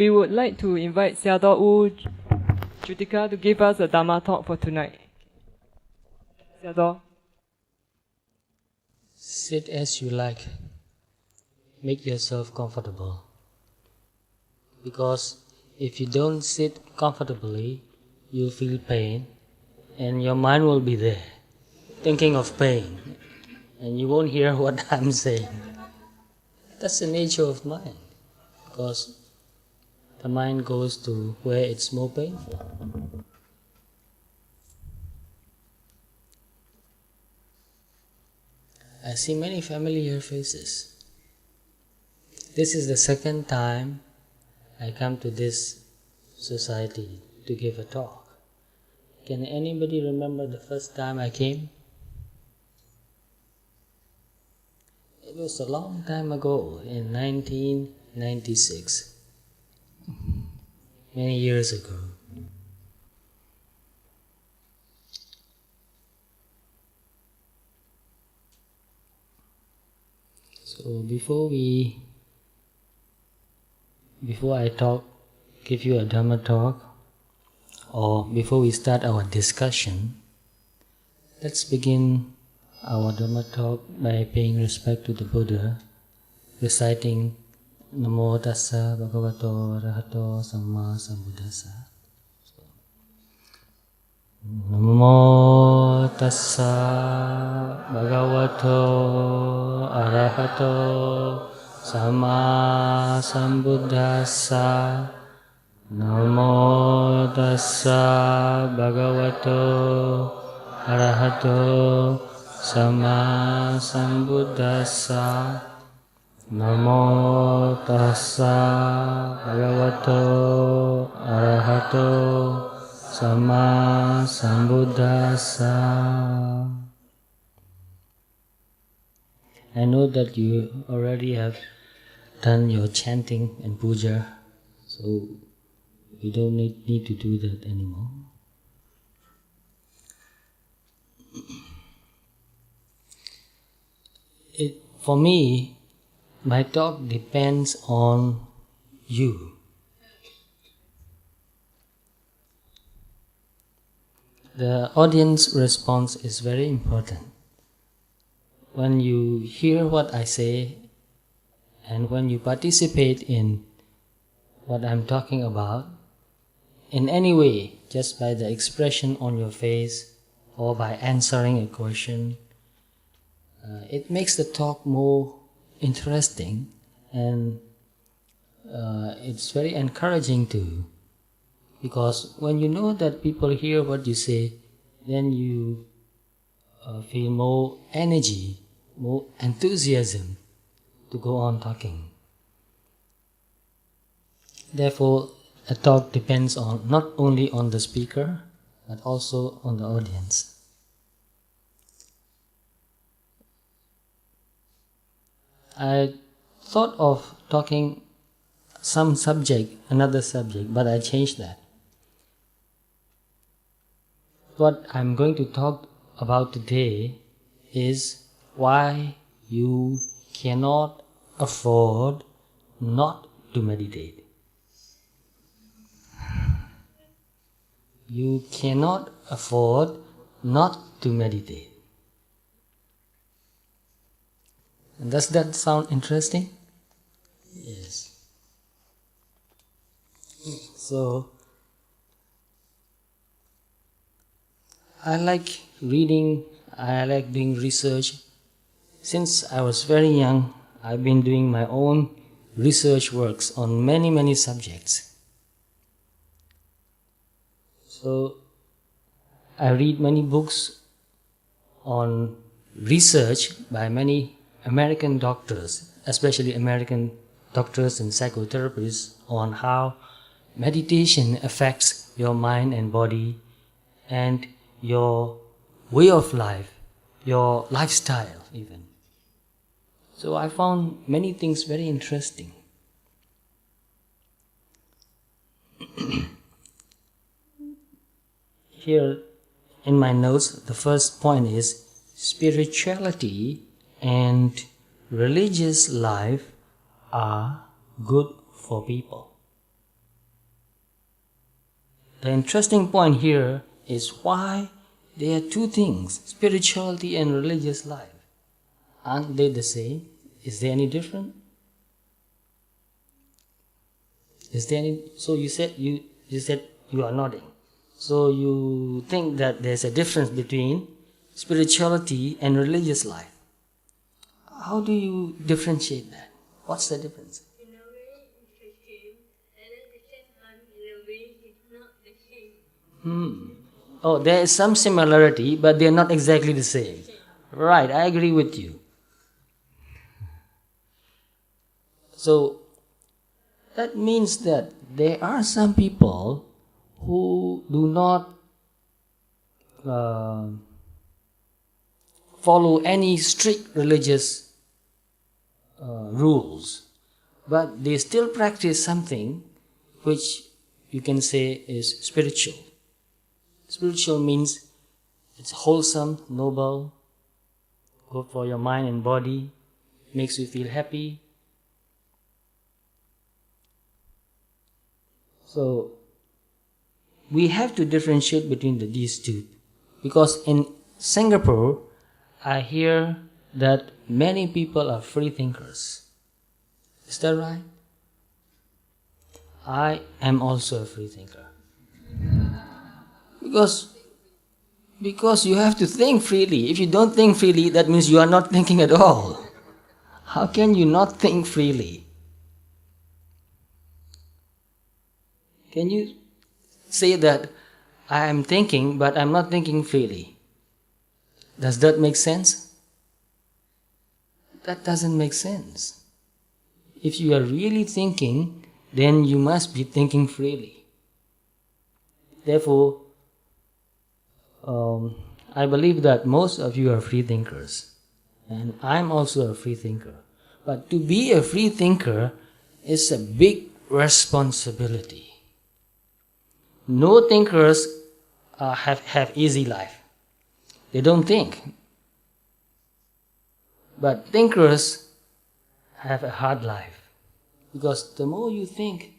we would like to invite Sayadaw U Jotika to give us a Dharma talk for tonight. Sayadaw. Sit as you like. Make yourself comfortable. Because if you don't sit comfortably, you'll feel pain and your mind will be there, thinking of pain, and you won't hear what I'm saying. That's the nature of mind, because the mind goes to where it's more painful. I see many familiar faces. This is the second time I come to this society to give a talk. Can anybody remember the first time I came? It was a long time ago, in 1996. Many years ago. So before I give you a Dhamma talk, or before we start our discussion, let's begin our Dhamma talk by paying respect to the Buddha, reciting Namo Tassa Bhagavato Arahato Samma Sambuddhassa. Namo Tassa Bhagavato Arahato Samma Sambuddhassa. Namo Tassa Bhagavato Arahato Samma Sambuddhassa. Namo Tassa Bhagavato Arahato Samma Sambuddhassa. I know that you already have done your chanting and puja, so you don't need to do that anymore. For me, my talk depends on you. The audience response is very important. When you hear what I say and when you participate in what I'm talking about, in any way, just by the expression on your face or by answering a question, it makes the talk more interesting, and it's very encouraging too, because when you know that people hear what you say, then you feel more energy, more enthusiasm to go on talking. Therefore, a talk depends on not only on the speaker, but also on the audience. I thought of talking another subject, but I changed that. What I'm going to talk about today is why you cannot afford not to meditate. You cannot afford not to meditate. And does that sound interesting? Yes. So, I like reading, I like doing research. Since I was very young, I've been doing my own research works on many subjects. So, I read many books on research by many American doctors, especially American doctors and psychotherapists, on how meditation affects your mind and body and your way of life, your lifestyle even. So I found many things very interesting. Here in my notes, the first point is spirituality and religious life are good for people. the interesting point here is why there are two things, spirituality and religious life. Aren't they the same? Is there any difference? Is there any? So you said you are nodding. So you think that there's a difference between spirituality and religious life. How do you differentiate that? What's the difference? In a way, it's the same, and at the same time, in a way, it's not the same. Oh, there is some similarity, but they're not exactly the same. Right, I agree with you. So, that means that there are some people who do not follow any strict religious rules, but they still practice something which you can say is spiritual. Spiritual means it's wholesome, noble, good for your mind and body, makes you feel happy. So, we have to differentiate between these two, because in Singapore, I hear that many people are free thinkers. Is that right? I am also a free thinker. Because you have to think freely. If you don't think freely, that means you are not thinking at all. How can you not think freely? Can you say that I am thinking, but I'm not thinking freely? Does that make sense? That doesn't make sense. If you are really thinking, then you must be thinking freely. Therefore, I believe that most of you are free thinkers, and I'm also a free thinker. But to be a free thinker is a big responsibility. No thinkers have easy life. They don't think. But thinkers have a hard life. Because the more you think,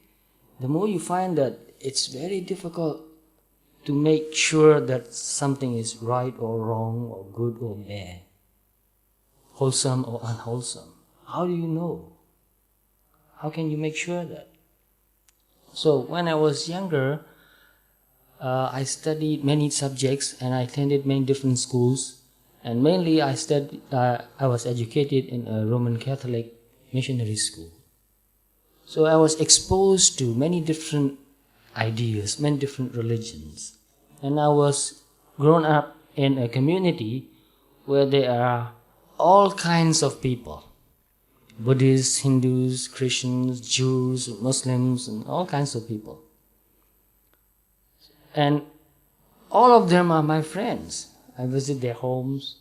the more you find that it's very difficult to make sure that something is right or wrong or good or bad, wholesome or unwholesome. How do you know? How can you make sure that? So when I was younger, I studied many subjects and I attended many different schools, and mainly I was educated in a Roman Catholic missionary school. So I was exposed to many different ideas, many different religions, and I was grown up in a community where there are all kinds of people: Buddhists, Hindus, Christians, Jews, Muslims, and all kinds of people. And all of them are my friends. I visit their homes.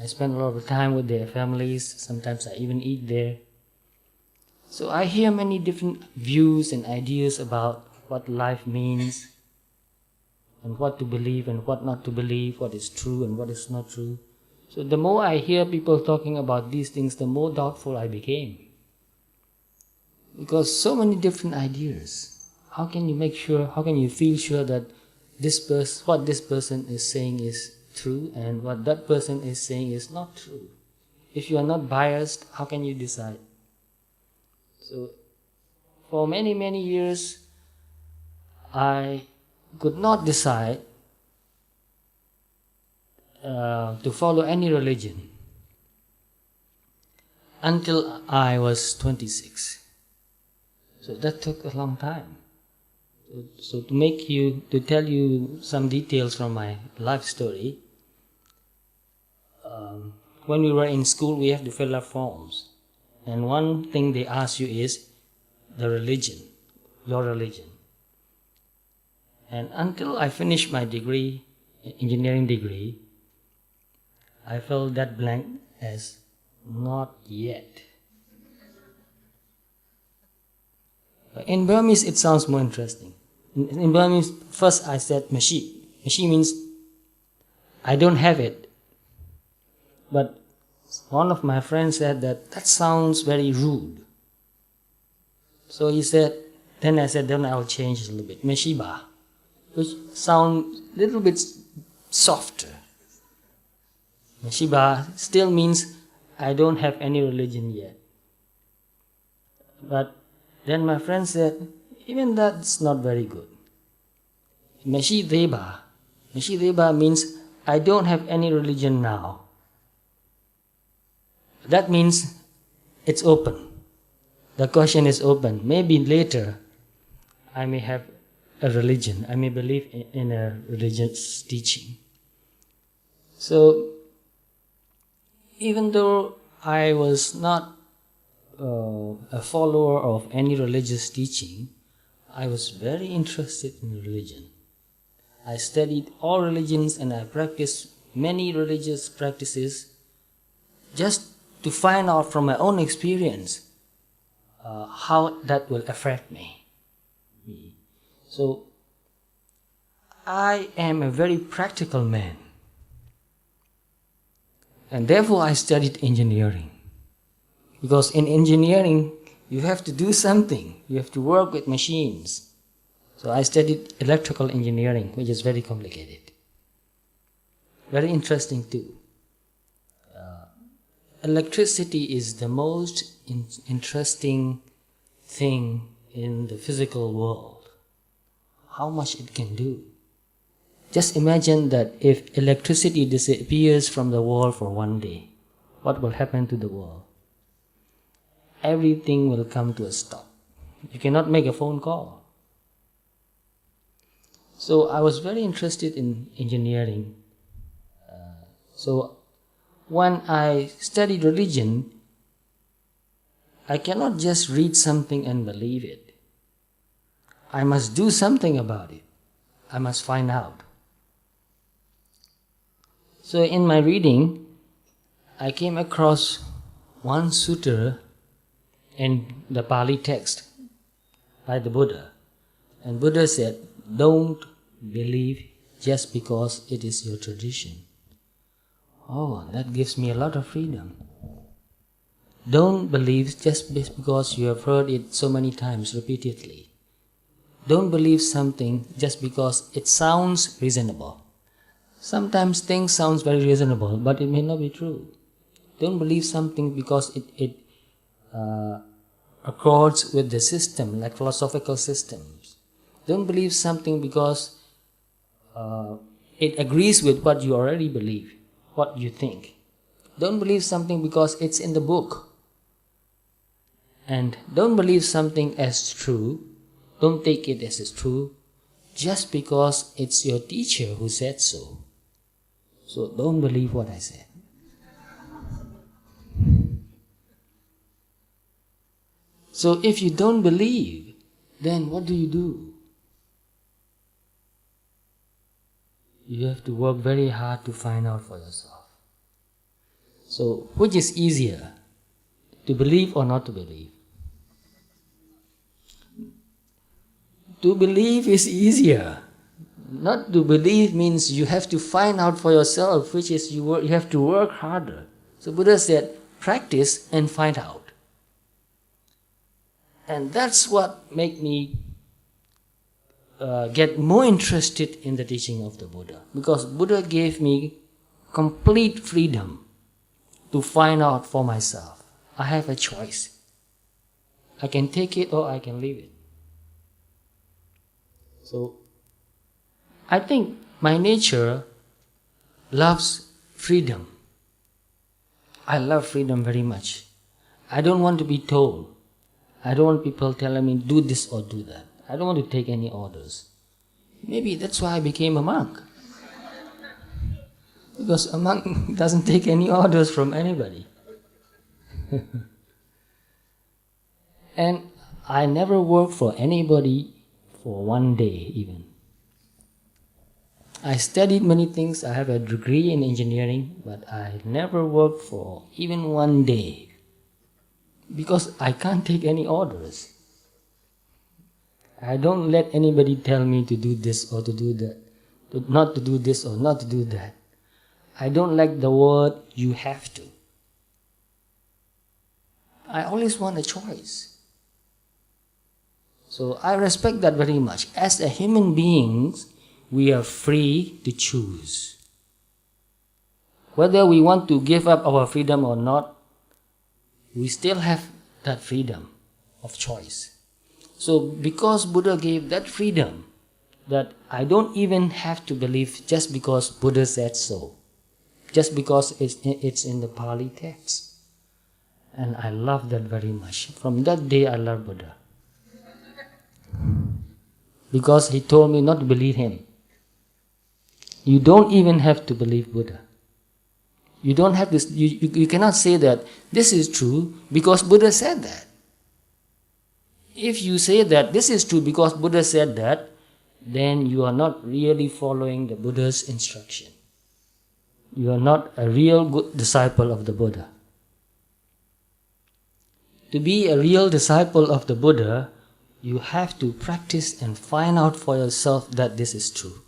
I spend a lot of time with their families. Sometimes I even eat there. So I hear many different views and ideas about what life means, and what to believe and what not to believe, what is true and what is not true. So the more I hear people talking about these things, the more doubtful I became. Because so many different ideas. How can you feel sure that what this person is saying is true and what that person is saying is not true? If you are not biased, how can you decide? So, for many, many years, I could not decide to follow any religion until I was 26. So that took a long time. So to tell you some details from my life story, when we were in school, we have to fill up forms. And one thing they ask you is the religion, your religion. And until I finished my degree, engineering degree, I felt that blank as not yet. In Burmese, it sounds more interesting. In Burmese, first I said Mashi. Mashi means I don't have it. But one of my friends said that sounds very rude. So he said, then I said, then I'll change it a little bit. Meshiba. which sound a little bit softer. Shiba still means I don't have any religion yet. But then my friend said, even that's not very good. Meshideva means I don't have any religion now. That means it's open. The question is open. Maybe later I may have a religion. I may believe in a religious teaching. So, even though I was not a follower of any religious teaching, I was very interested in religion. I studied all religions and I practiced many religious practices just to find out from my own experience how that will affect me. So, I am a very practical man. And therefore I studied engineering. Because in engineering, you have to do something. You have to work with machines. So I studied electrical engineering, which is very complicated. Very interesting too. Electricity is the most interesting thing in the physical world. How much it can do. Just imagine that if electricity disappears from the world for one day, what will happen to the world? Everything will come to a stop. You cannot make a phone call. So I was very interested in engineering. So when I studied religion, I cannot just read something and believe it. I must do something about it. I must find out. So in my reading, I came across one sutta in the Pali text by the Buddha. And Buddha said, don't believe just because it is your tradition. Oh, that gives me a lot of freedom. Don't believe just because you have heard it so many times repeatedly. Don't believe something just because it sounds reasonable. Sometimes things sound very reasonable, but it may not be true. Don't believe something because it accords with the system, like philosophical systems. Don't believe something because it agrees with what you already believe, what you think. Don't believe something because it's in the book. And don't believe something as true, don't take it as true, just because it's your teacher who said so. So don't believe what I said. So if you don't believe, then what do? You have to work very hard to find out for yourself. So which is easier, to believe or not to believe? To believe is easier. Not to believe means you have to find out for yourself, which is you have to work harder. So Buddha said, practice and find out. And that's what made me get more interested in the teaching of the Buddha. Because Buddha gave me complete freedom to find out for myself. I have a choice. I can take it or I can leave it. So, I think my nature loves freedom. I love freedom very much. I don't want to be told. I don't want people telling me do this or do that. I don't want to take any orders. Maybe that's why I became a monk. Because a monk doesn't take any orders from anybody. And I never worked for anybody for one day even. I studied many things. I have a degree in engineering, but I never worked for even one day. Because I can't take any orders. I don't let anybody tell me to do this or to do that, not to do this or not to do that. I don't like the word you have to. I always want a choice. So I respect that very much. As a human being, we are free to choose. Whether we want to give up our freedom or not, we still have that freedom of choice. So because Buddha gave that freedom, that I don't even have to believe just because Buddha said so, just because it's in the Pali text. And I love that very much. From that day I love Buddha. Because he told me not to believe him. You don't even have to believe Buddha. You don't have this. You cannot say that this is true because Buddha said that. If you say that this is true because Buddha said that, then you are not really following the Buddha's instruction. You are not a real good disciple of the Buddha. To be a real disciple of the Buddha, you have to practice and find out for yourself that this is true.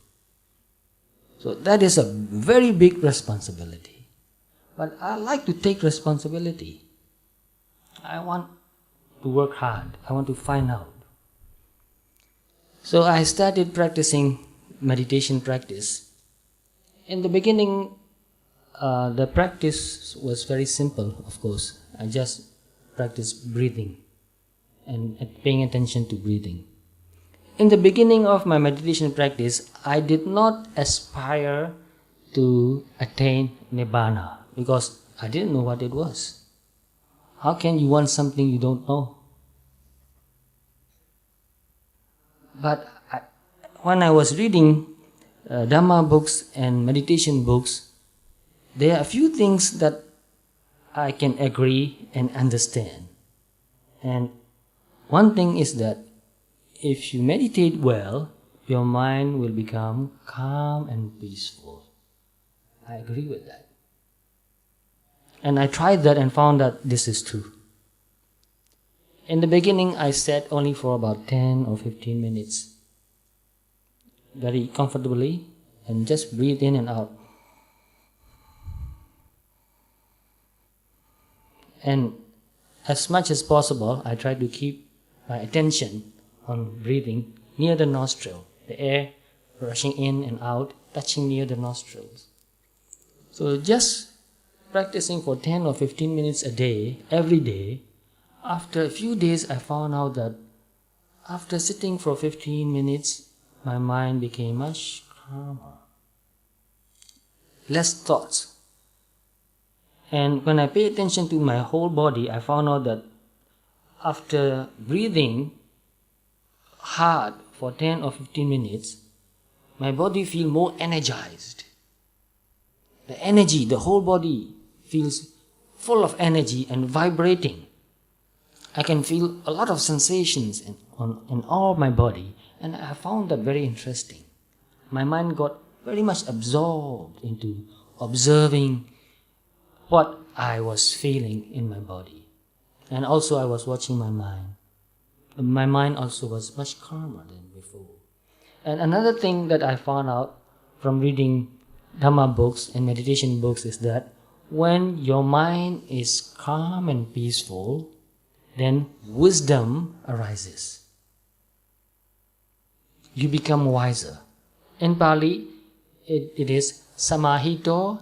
So that is a very big responsibility. But I like to take responsibility. I want to work hard. I want to find out. So I started practicing meditation practice. In the beginning, the practice was very simple, of course. I just practiced breathing and paying attention to breathing. In the beginning of my meditation practice, I did not aspire to attain Nibbana because I didn't know what it was. How can you want something you don't know? But when I was reading Dhamma books and meditation books, there are a few things that I can agree and understand. And one thing is that if you meditate well, your mind will become calm and peaceful. I agree with that. And I tried that and found that this is true. In the beginning, I sat only for about 10 or 15 minutes, very comfortably, and just breathe in and out. And as much as possible, I try to keep my attention on breathing near the nostril, the air rushing in and out, touching near the nostrils. So just practicing for 10 or 15 minutes a day, every day, after a few days I found out that after sitting for 15 minutes, my mind became much calmer. Less thoughts. And when I pay attention to my whole body, I found out that after breathing hard for 10 or 15 minutes, my body feels more energized. The energy, the whole body feels full of energy and vibrating. I can feel a lot of sensations in all my body, and I found that very interesting. My mind got very much absorbed into observing what I was feeling in my body. And also I was watching my mind. My mind also was much calmer than before. And another thing that I found out from reading Dhamma books and meditation books is that when your mind is calm and peaceful, then wisdom arises. You become wiser. In Pali, it is samahito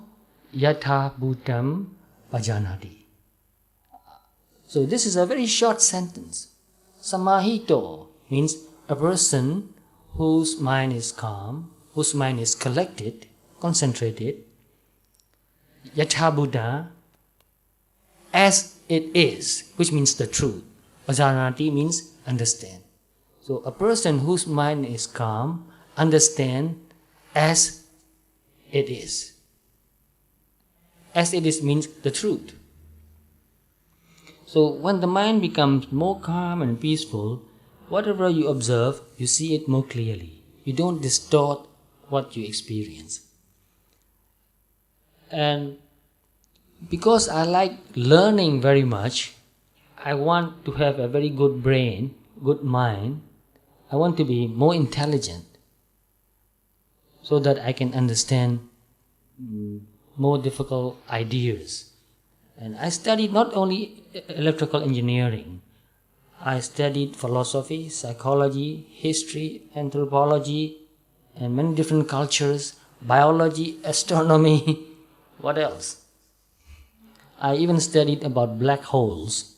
yatha bhutam pajanati. So this is a very short sentence. Samahito means a person whose mind is calm, whose mind is collected, concentrated. Yatha Buddha, as it is, which means the truth. Pajanati means understand. So a person whose mind is calm, understand as it is. As it is means the truth. So when the mind becomes more calm and peaceful, whatever you observe, you see it more clearly. You don't distort what you experience. And because I like learning very much, I want to have a very good brain, good mind. I want to be more intelligent so that I can understand more difficult ideas. And I studied not only electrical engineering, I studied philosophy, psychology, history, anthropology, and many different cultures, biology, astronomy, what else? I even studied about black holes.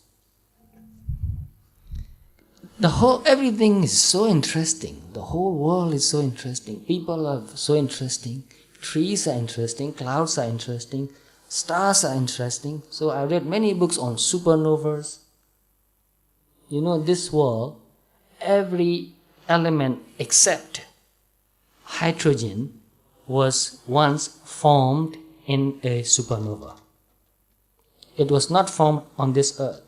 Everything is so interesting. The whole world is so interesting. People are so interesting. Trees are interesting. Clouds are interesting. Stars are interesting. So I read many books on supernovas. This world, every element except hydrogen was once formed in a supernova. It was not formed on this earth,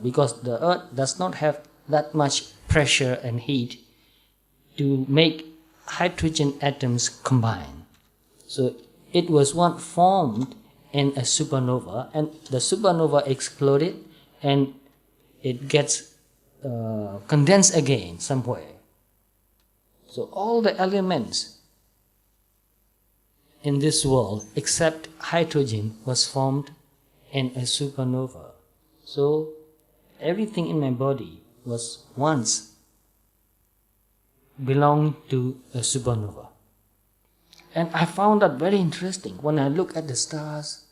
because the earth does not have that much pressure and heat to make hydrogen atoms combine. So it was once formed in a supernova, and the supernova exploded and it gets condensed again somewhere. So all the elements in this world except hydrogen was formed in a supernova. So everything in my body was once belonged to a supernova. And I found that very interesting. When I look at the stars,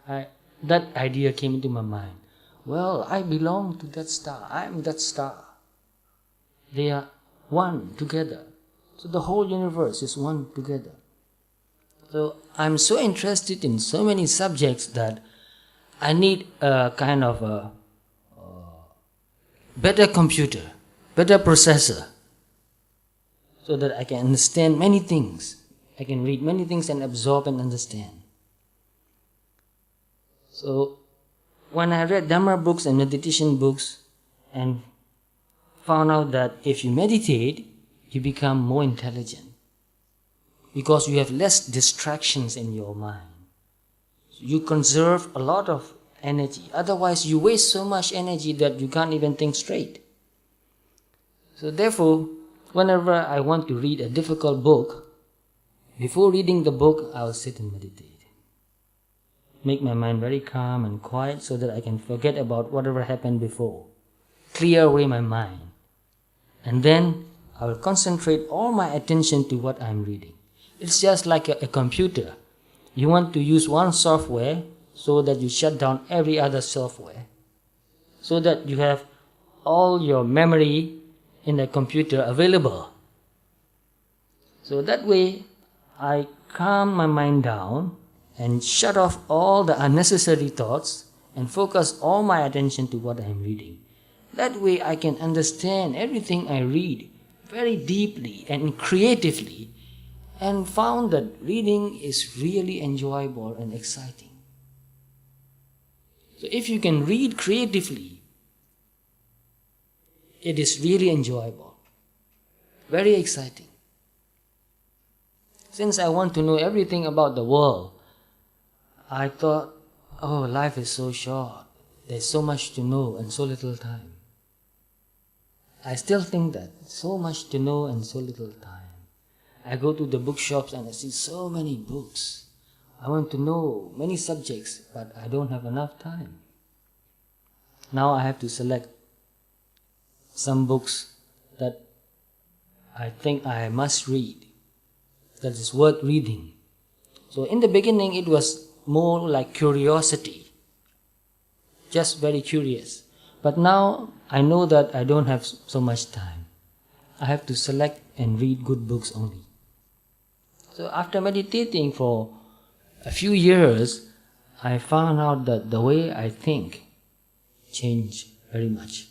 that idea came into my mind. Well, I belong to that star. I am that star. They are one together. So the whole universe is one together. So I'm so interested in so many subjects that I need a kind of a better computer, better processor, so that I can understand many things. I can read many things and absorb and understand. So when I read Dharma books and meditation books and found out that if you meditate, you become more intelligent because you have less distractions in your mind. You conserve a lot of energy. Otherwise, you waste so much energy that you can't even think straight. So therefore, whenever I want to read a difficult book, before reading the book, I'll sit and meditate. Make my mind very calm and quiet so that I can forget about whatever happened before. Clear away my mind. And then I will concentrate all my attention to what I'm reading. It's just like a computer. You want to use one software so that you shut down every other software, so that you have all your memory in the computer available. So that way, I calm my mind down and shut off all the unnecessary thoughts and focus all my attention to what I am reading. That way I can understand everything I read very deeply and creatively, and found that reading is really enjoyable and exciting. So if you can read creatively, it is really enjoyable, very exciting. Since I want to know everything about the world, I thought, life is so short. There's so much to know and so little time. I still think that, so much to know and so little time. I go to the bookshops and I see so many books. I want to know many subjects, but I don't have enough time. Now I have to select some books that I think I must read, that is worth reading. So in the beginning it was more like curiosity, just very curious. But now I know that I don't have so much time. I have to select and read good books only. So after meditating for a few years, I found out that the way I think changed very much.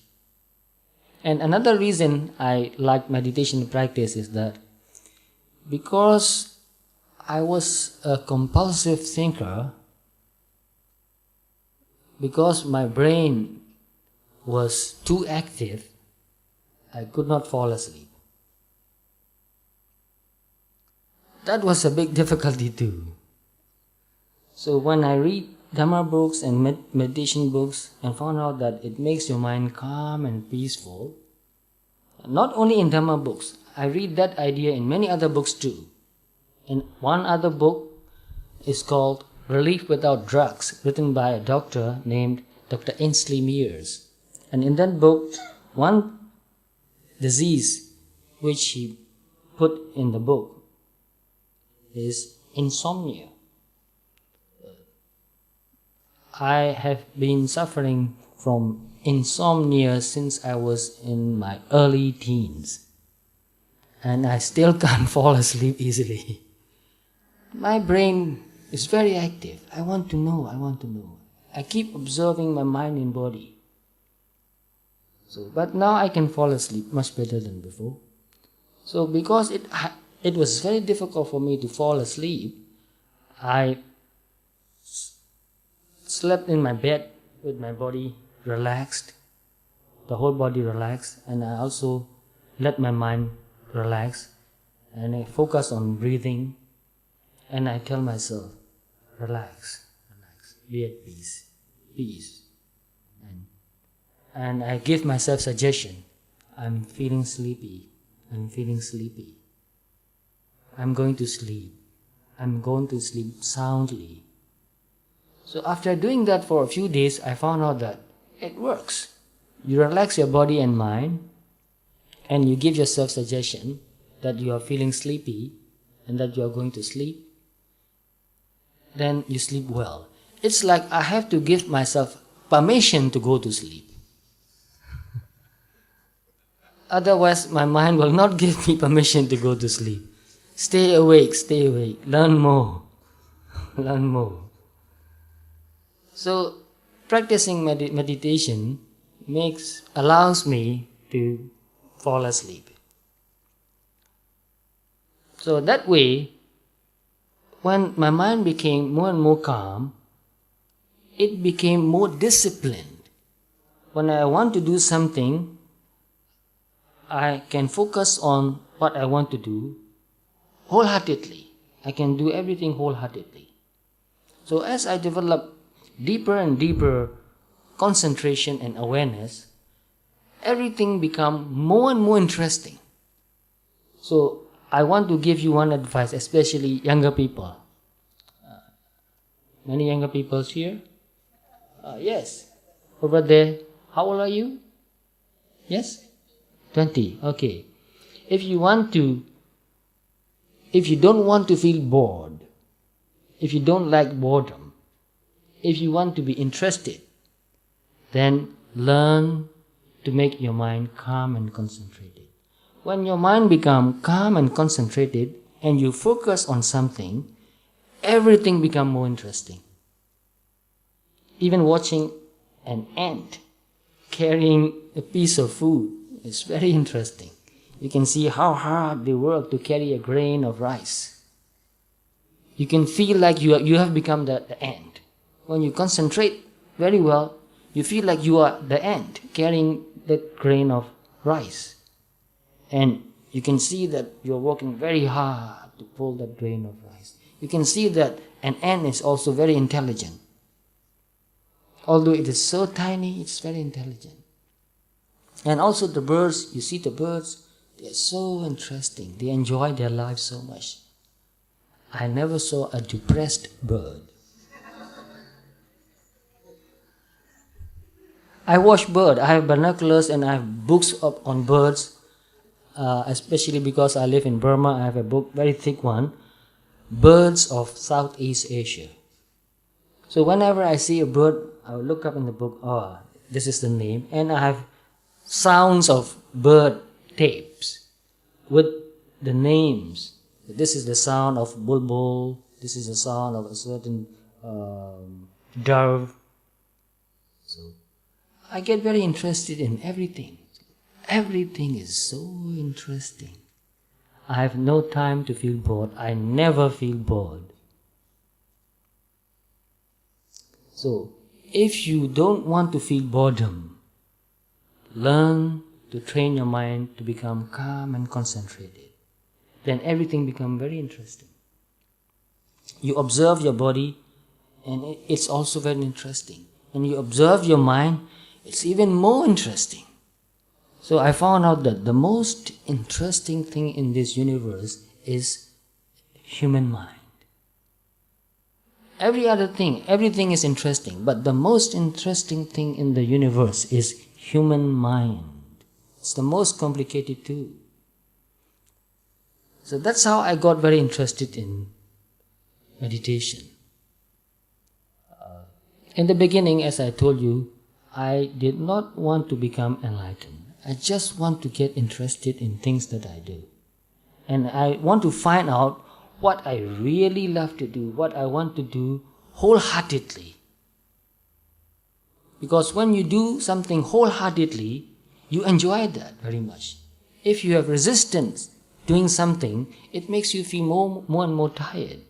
And another reason I like meditation practice is that because I was a compulsive thinker, because my brain was too active, I could not fall asleep. That was a big difficulty too. So when I read Dharma books and meditation books and found out that it makes your mind calm and peaceful, not only in Dharma books, I read that idea in many other books too. In one other book is called Relief Without Drugs, written by a doctor named Dr. Ainsley Mears. And in that book, one disease which he put in the book is insomnia. I have been suffering from insomnia since I was in my early teens, and I still can't fall asleep easily. My brain is very active. I want to know. I keep observing my mind and body. But now I can fall asleep much better than before. So because it was very difficult for me to fall asleep, I slept in my bed with my body relaxed, the whole body relaxed, and I also let my mind relax, and I focus on breathing, and I tell myself, relax, be at peace. And I give myself suggestion, I'm feeling sleepy. I'm going to sleep. I'm going to sleep soundly. So after doing that for a few days, I found out that it works. You relax your body and mind, and you give yourself suggestion that you are feeling sleepy and that you are going to sleep. Then you sleep well. It's like I have to give myself permission to go to sleep. Otherwise, my mind will not give me permission to go to sleep. Stay awake, learn more. So, practicing meditation allows me to fall asleep. So that way, when my mind became more and more calm, it became more disciplined. When I want to do something, I can focus on what I want to do wholeheartedly. I can do everything wholeheartedly. So as I develop deeper and deeper concentration and awareness, everything become more and more interesting. So I want to give you one advice, especially younger people. Many younger people here? Yes. Over there. How old are you? Yes? 20. Okay. If you don't want to feel bored, if you don't like boredom, if you want to be interested, then learn to make your mind calm and concentrated. When your mind becomes calm and concentrated and you focus on something, everything becomes more interesting. Even watching an ant carrying a piece of food is very interesting. You can see how hard they work to carry a grain of rice. You can feel like you have become the ant. When you concentrate very well, you feel like you are the ant carrying that grain of rice. And you can see that you're working very hard to pull that grain of rice. You can see that an ant is also very intelligent. Although it is so tiny, it's very intelligent. And also the birds, you see the birds, they're so interesting. They enjoy their lives so much. I never saw a depressed bird. I watch birds. I have binoculars and I have books on birds, especially because I live in Burma. I have a book, very thick one, Birds of Southeast Asia. So whenever I see a bird, I will look up in the book, this is the name, and I have sounds of bird tapes with the names. This is the sound of bulbul, this is the sound of a certain dove. So I get very interested in everything. Everything is so interesting. I have no time to feel bored. I never feel bored. So if you don't want to feel boredom, learn to train your mind to become calm and concentrated. Then everything becomes very interesting. You observe your body and it's also very interesting. When you observe your mind, it's even more interesting. So I found out that the most interesting thing in this universe is human mind. Everything is interesting, but the most interesting thing in the universe is human mind. It's the most complicated too. So that's how I got very interested in meditation. In the beginning, as I told you, I did not want to become enlightened. I just want to get interested in things that I do. And I want to find out what I really love to do, what I want to do wholeheartedly. Because when you do something wholeheartedly, you enjoy that very much. If you have resistance doing something, it makes you feel more and more tired.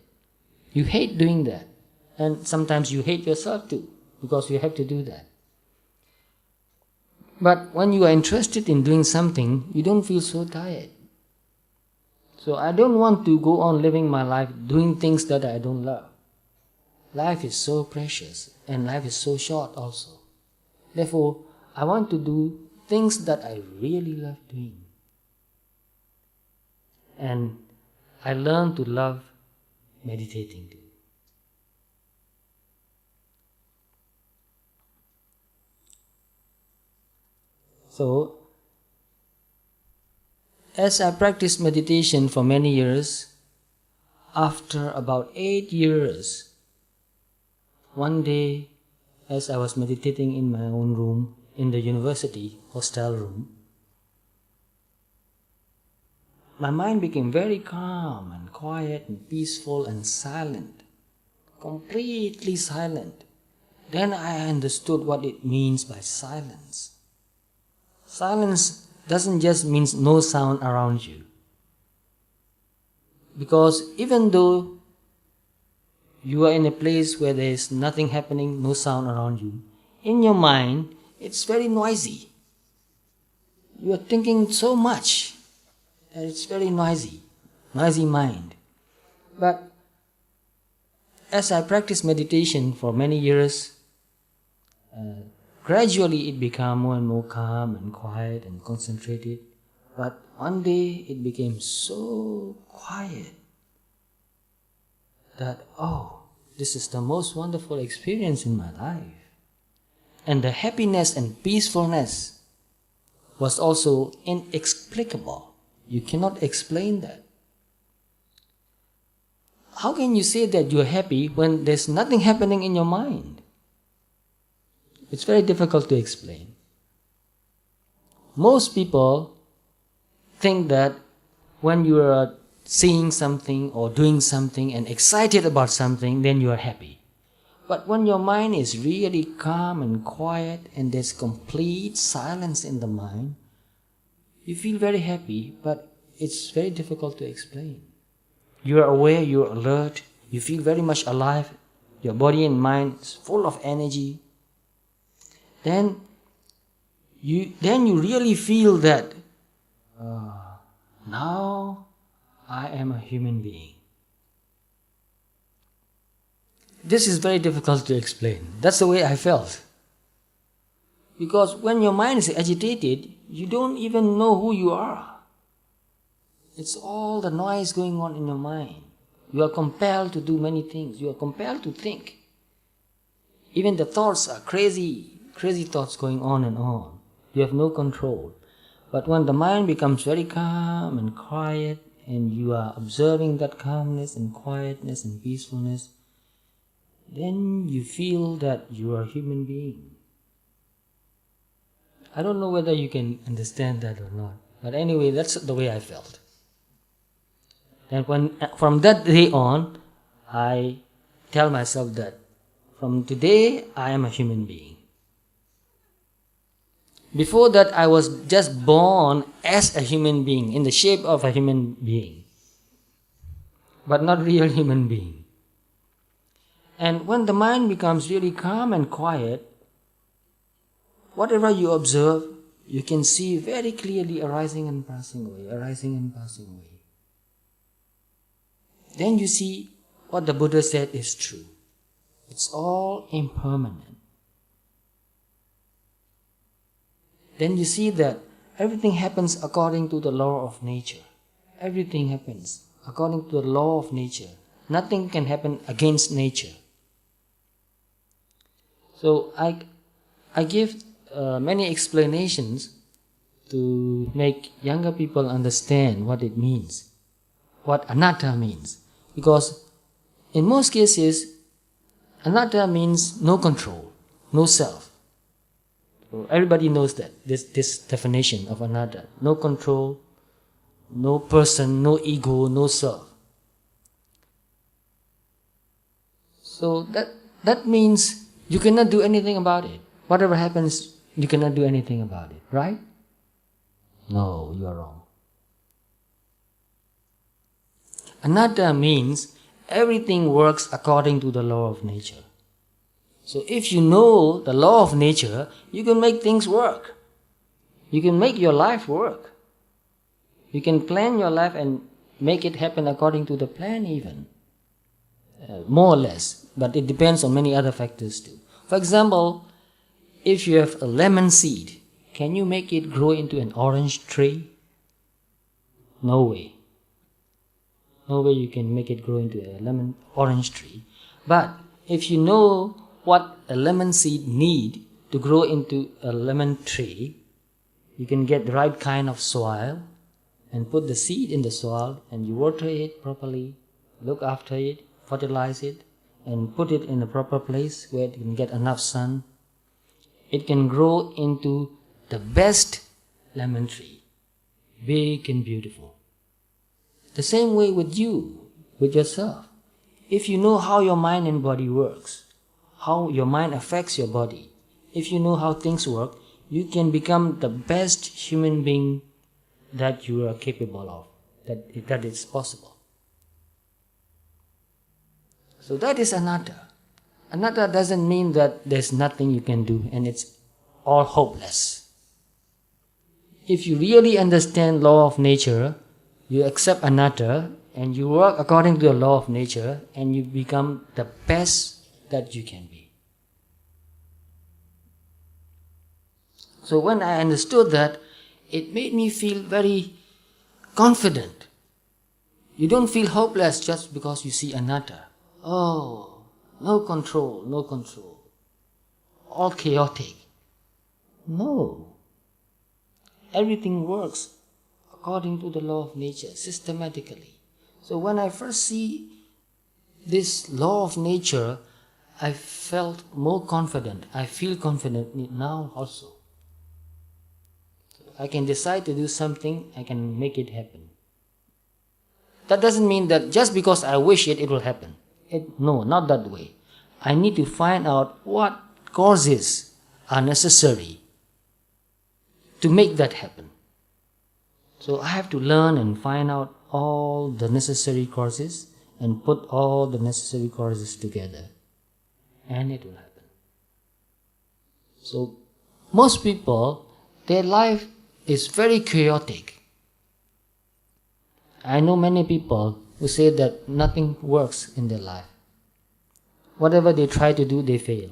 You hate doing that. And sometimes you hate yourself too, because you have to do that. But when you are interested in doing something, you don't feel so tired. So I don't want to go on living my life doing things that I don't love. Life is so precious, and life is so short also. Therefore, I want to do things that I really love doing. And I learned to love meditating too. So, as I practiced meditation for many years, after about 8 years, one day, as I was meditating in my own room, in the university hostel room, my mind became very calm and quiet and peaceful and silent, completely silent. Then I understood what it means by silence. Silence doesn't just mean no sound around you. Because even though you are in a place where there is nothing happening, no sound around you, in your mind, it's very noisy. You are thinking so much that it's very noisy mind. But as I practiced meditation for many years, gradually it became more and more calm and quiet and concentrated. But one day it became so quiet that, this is the most wonderful experience in my life. And the happiness and peacefulness was also inexplicable. You cannot explain that. How can you say that you're happy when there's nothing happening in your mind? It's very difficult to explain. Most people think that when you are seeing something or doing something and excited about something, then you are happy. But when your mind is really calm and quiet and there's complete silence in the mind, you feel very happy, but it's very difficult to explain. You are aware, you are alert, you feel very much alive, your body and mind is full of energy. Then you really feel that now I am a human being. This is very difficult to explain. That's the way I felt. Because when your mind is agitated, you don't even know who you are. It's all the noise going on in your mind. You are compelled to do many things. You are compelled to think. Even the thoughts are crazy thoughts going on and on. You have no control. But when the mind becomes very calm and quiet, and you are observing that calmness and quietness and peacefulness, then you feel that you are a human being. I don't know whether you can understand that or not. But anyway, that's the way I felt. And from that day on, I tell myself that from today, I am a human being. Before that, I was just born as a human being, in the shape of a human being, but not real human being. And when the mind becomes really calm and quiet, whatever you observe, you can see very clearly arising and passing away, arising and passing away. Then you see what the Buddha said is true. It's all impermanent. Then you see that everything happens according to the law of nature. Everything happens according to the law of nature. Nothing can happen against nature. So I give many explanations to make younger people understand what it means. what anatta means. Because in most cases, anatta means no control, no self. So everybody knows that, this definition of anatta. No control, no person, no ego, no self. So that means you cannot do anything about it. Whatever happens, you cannot do anything about it, right? No, you are wrong. Anatta means everything works according to the law of nature. So if you know the law of nature, you can make things work. You can make your life work. You can plan your life and make it happen according to the plan even. More or less, but it depends on many other factors too. For example, if you have a lemon seed, can you make it grow into an orange tree? No way. No way you can make it grow into a orange tree. But if you know what a lemon seed need to grow into a lemon tree, you can get the right kind of soil and put the seed in the soil and you water it properly, look after it, fertilize it, and put it in the proper place where it can get enough sun. It can grow into the best lemon tree, big and beautiful. The same way with you, with yourself. If you know how your mind and body works, how your mind affects your body, if you know how things work, you can become the best human being that you are capable of, that is possible. So that is anatta. Anatta doesn't mean that there's nothing you can do and it's all hopeless. If you really understand law of nature, you accept anatta and you work according to the law of nature and you become the best that you can be. So when I understood that, it made me feel very confident. You don't feel hopeless just because you see anatta. Oh, no control, no control. All chaotic. No. Everything works according to the law of nature, systematically. So when I first see this law of nature, I felt more confident. I feel confident now also. I can decide to do something, I can make it happen. That doesn't mean that just because I wish it, it will happen. No, not that way. I need to find out what causes are necessary to make that happen. So I have to learn and find out all the necessary causes and put all the necessary causes together. And it will happen. So most people, their life is very chaotic. I know many people who say that nothing works in their life. Whatever they try to do, they fail.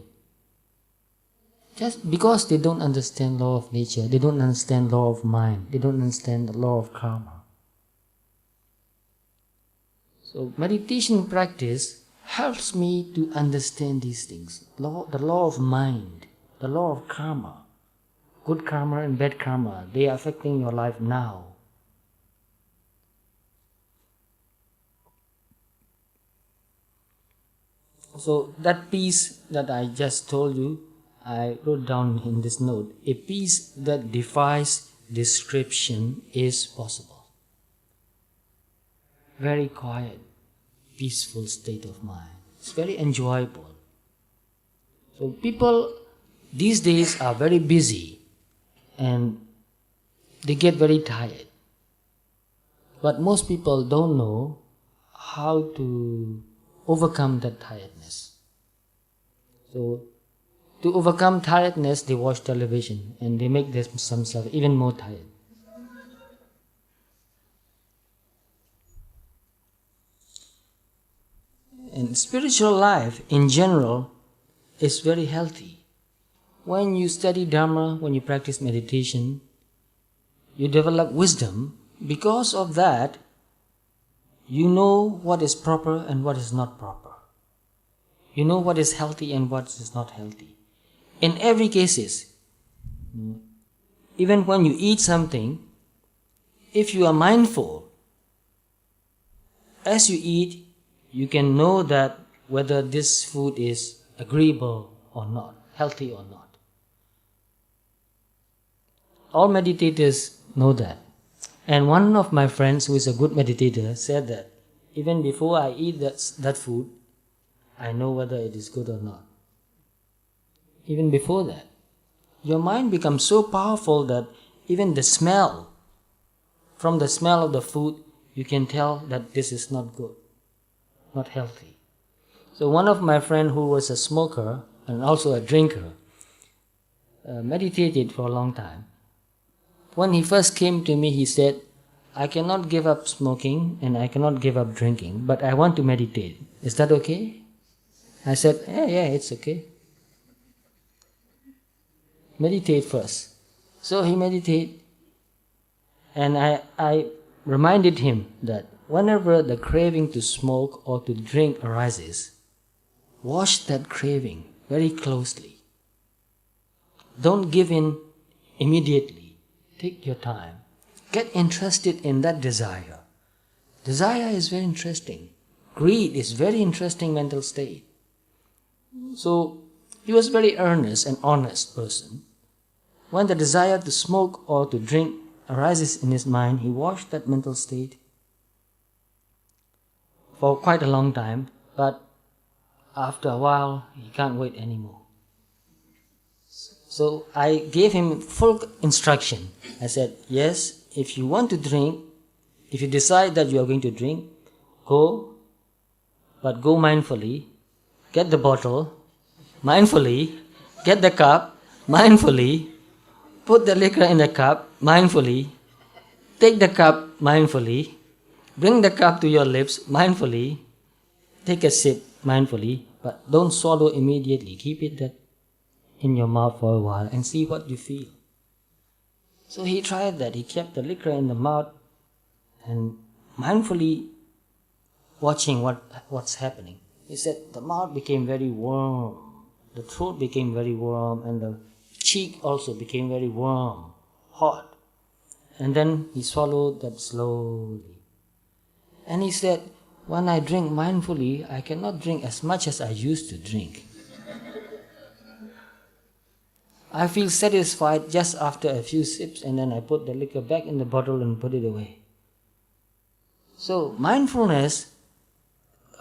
Just because they don't understand law of nature, they don't understand law of mind, they don't understand the law of karma. So meditation practice helps me to understand these things. The law of mind, the law of karma, good karma and bad karma, they are affecting your life now. So that piece that I just told you, I wrote down in this note, a peace that defies description is possible. Very quiet, peaceful state of mind. It's very enjoyable. So people these days are very busy and they get very tired. But most people don't know how to overcome that tiredness. So to overcome tiredness, they watch television and they make themselves even more tired. And spiritual life in general is very healthy. When you study Dharma, when you practice meditation, you develop wisdom. Because of that, you know what is proper and what is not proper. You know what is healthy and what is not healthy. In every cases, even when you eat something, if you are mindful, as you eat, you can know that whether this food is agreeable or not, healthy or not. All meditators know that. And one of my friends who is a good meditator said that even before I eat that food, I know whether it is good or not. Even before that. Your mind becomes so powerful that even the smell, from the smell of the food, you can tell that this is not good, not healthy. So one of my friends who was a smoker and also a drinker meditated for a long time. When he first came to me, he said, I cannot give up smoking and I cannot give up drinking, but I want to meditate. Is that okay? I said, yeah, it's okay. Meditate first. So he meditated, and I reminded him that whenever the craving to smoke or to drink arises, watch that craving very closely. Don't give in immediately. Take your time. Get interested in that desire. Desire is very interesting. Greed is very interesting mental state. So he was very earnest and honest person. When the desire to smoke or to drink arises in his mind, he watched that mental state for quite a long time, but after a while, he can't wait anymore. So I gave him full instruction. I said, yes, if you want to drink, if you decide that you are going to drink, go, but go mindfully, get the bottle, mindfully, get the cup, mindfully, put the liquor in the cup, mindfully, take the cup mindfully, bring the cup to your lips mindfully, take a sip mindfully, but don't swallow immediately. Keep it in your mouth for a while and see what you feel. So he tried that. He kept the liquor in the mouth and mindfully watching what's happening. He said the mouth became very warm, the throat became very warm, and the cheek also became very warm, hot. And then he swallowed that slowly. And he said, when I drink mindfully, I cannot drink as much as I used to drink. I feel satisfied just after a few sips, and then I put the liquor back in the bottle and put it away. So mindfulness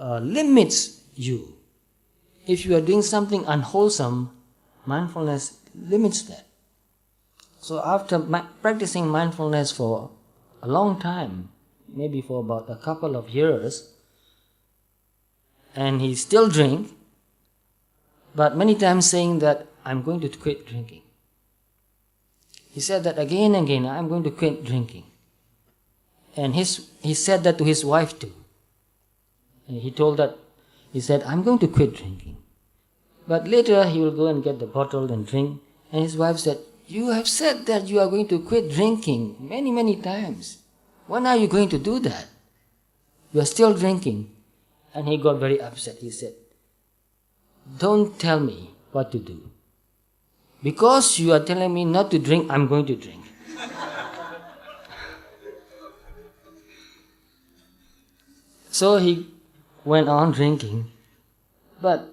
limits you. If you are doing something unwholesome, mindfulness limits that. So after practicing mindfulness for a long time, maybe for about a couple of years, and he still drink, but many times saying that I'm going to quit drinking. He said that again and again, I'm going to quit drinking. And he said that to his wife too. And he said, I'm going to quit drinking. But later he will go and get the bottle and drink. And his wife said, you have said that you are going to quit drinking many, many times. When are you going to do that? You are still drinking. And he got very upset. He said, don't tell me what to do. Because you are telling me not to drink, I'm going to drink. So he went on drinking. But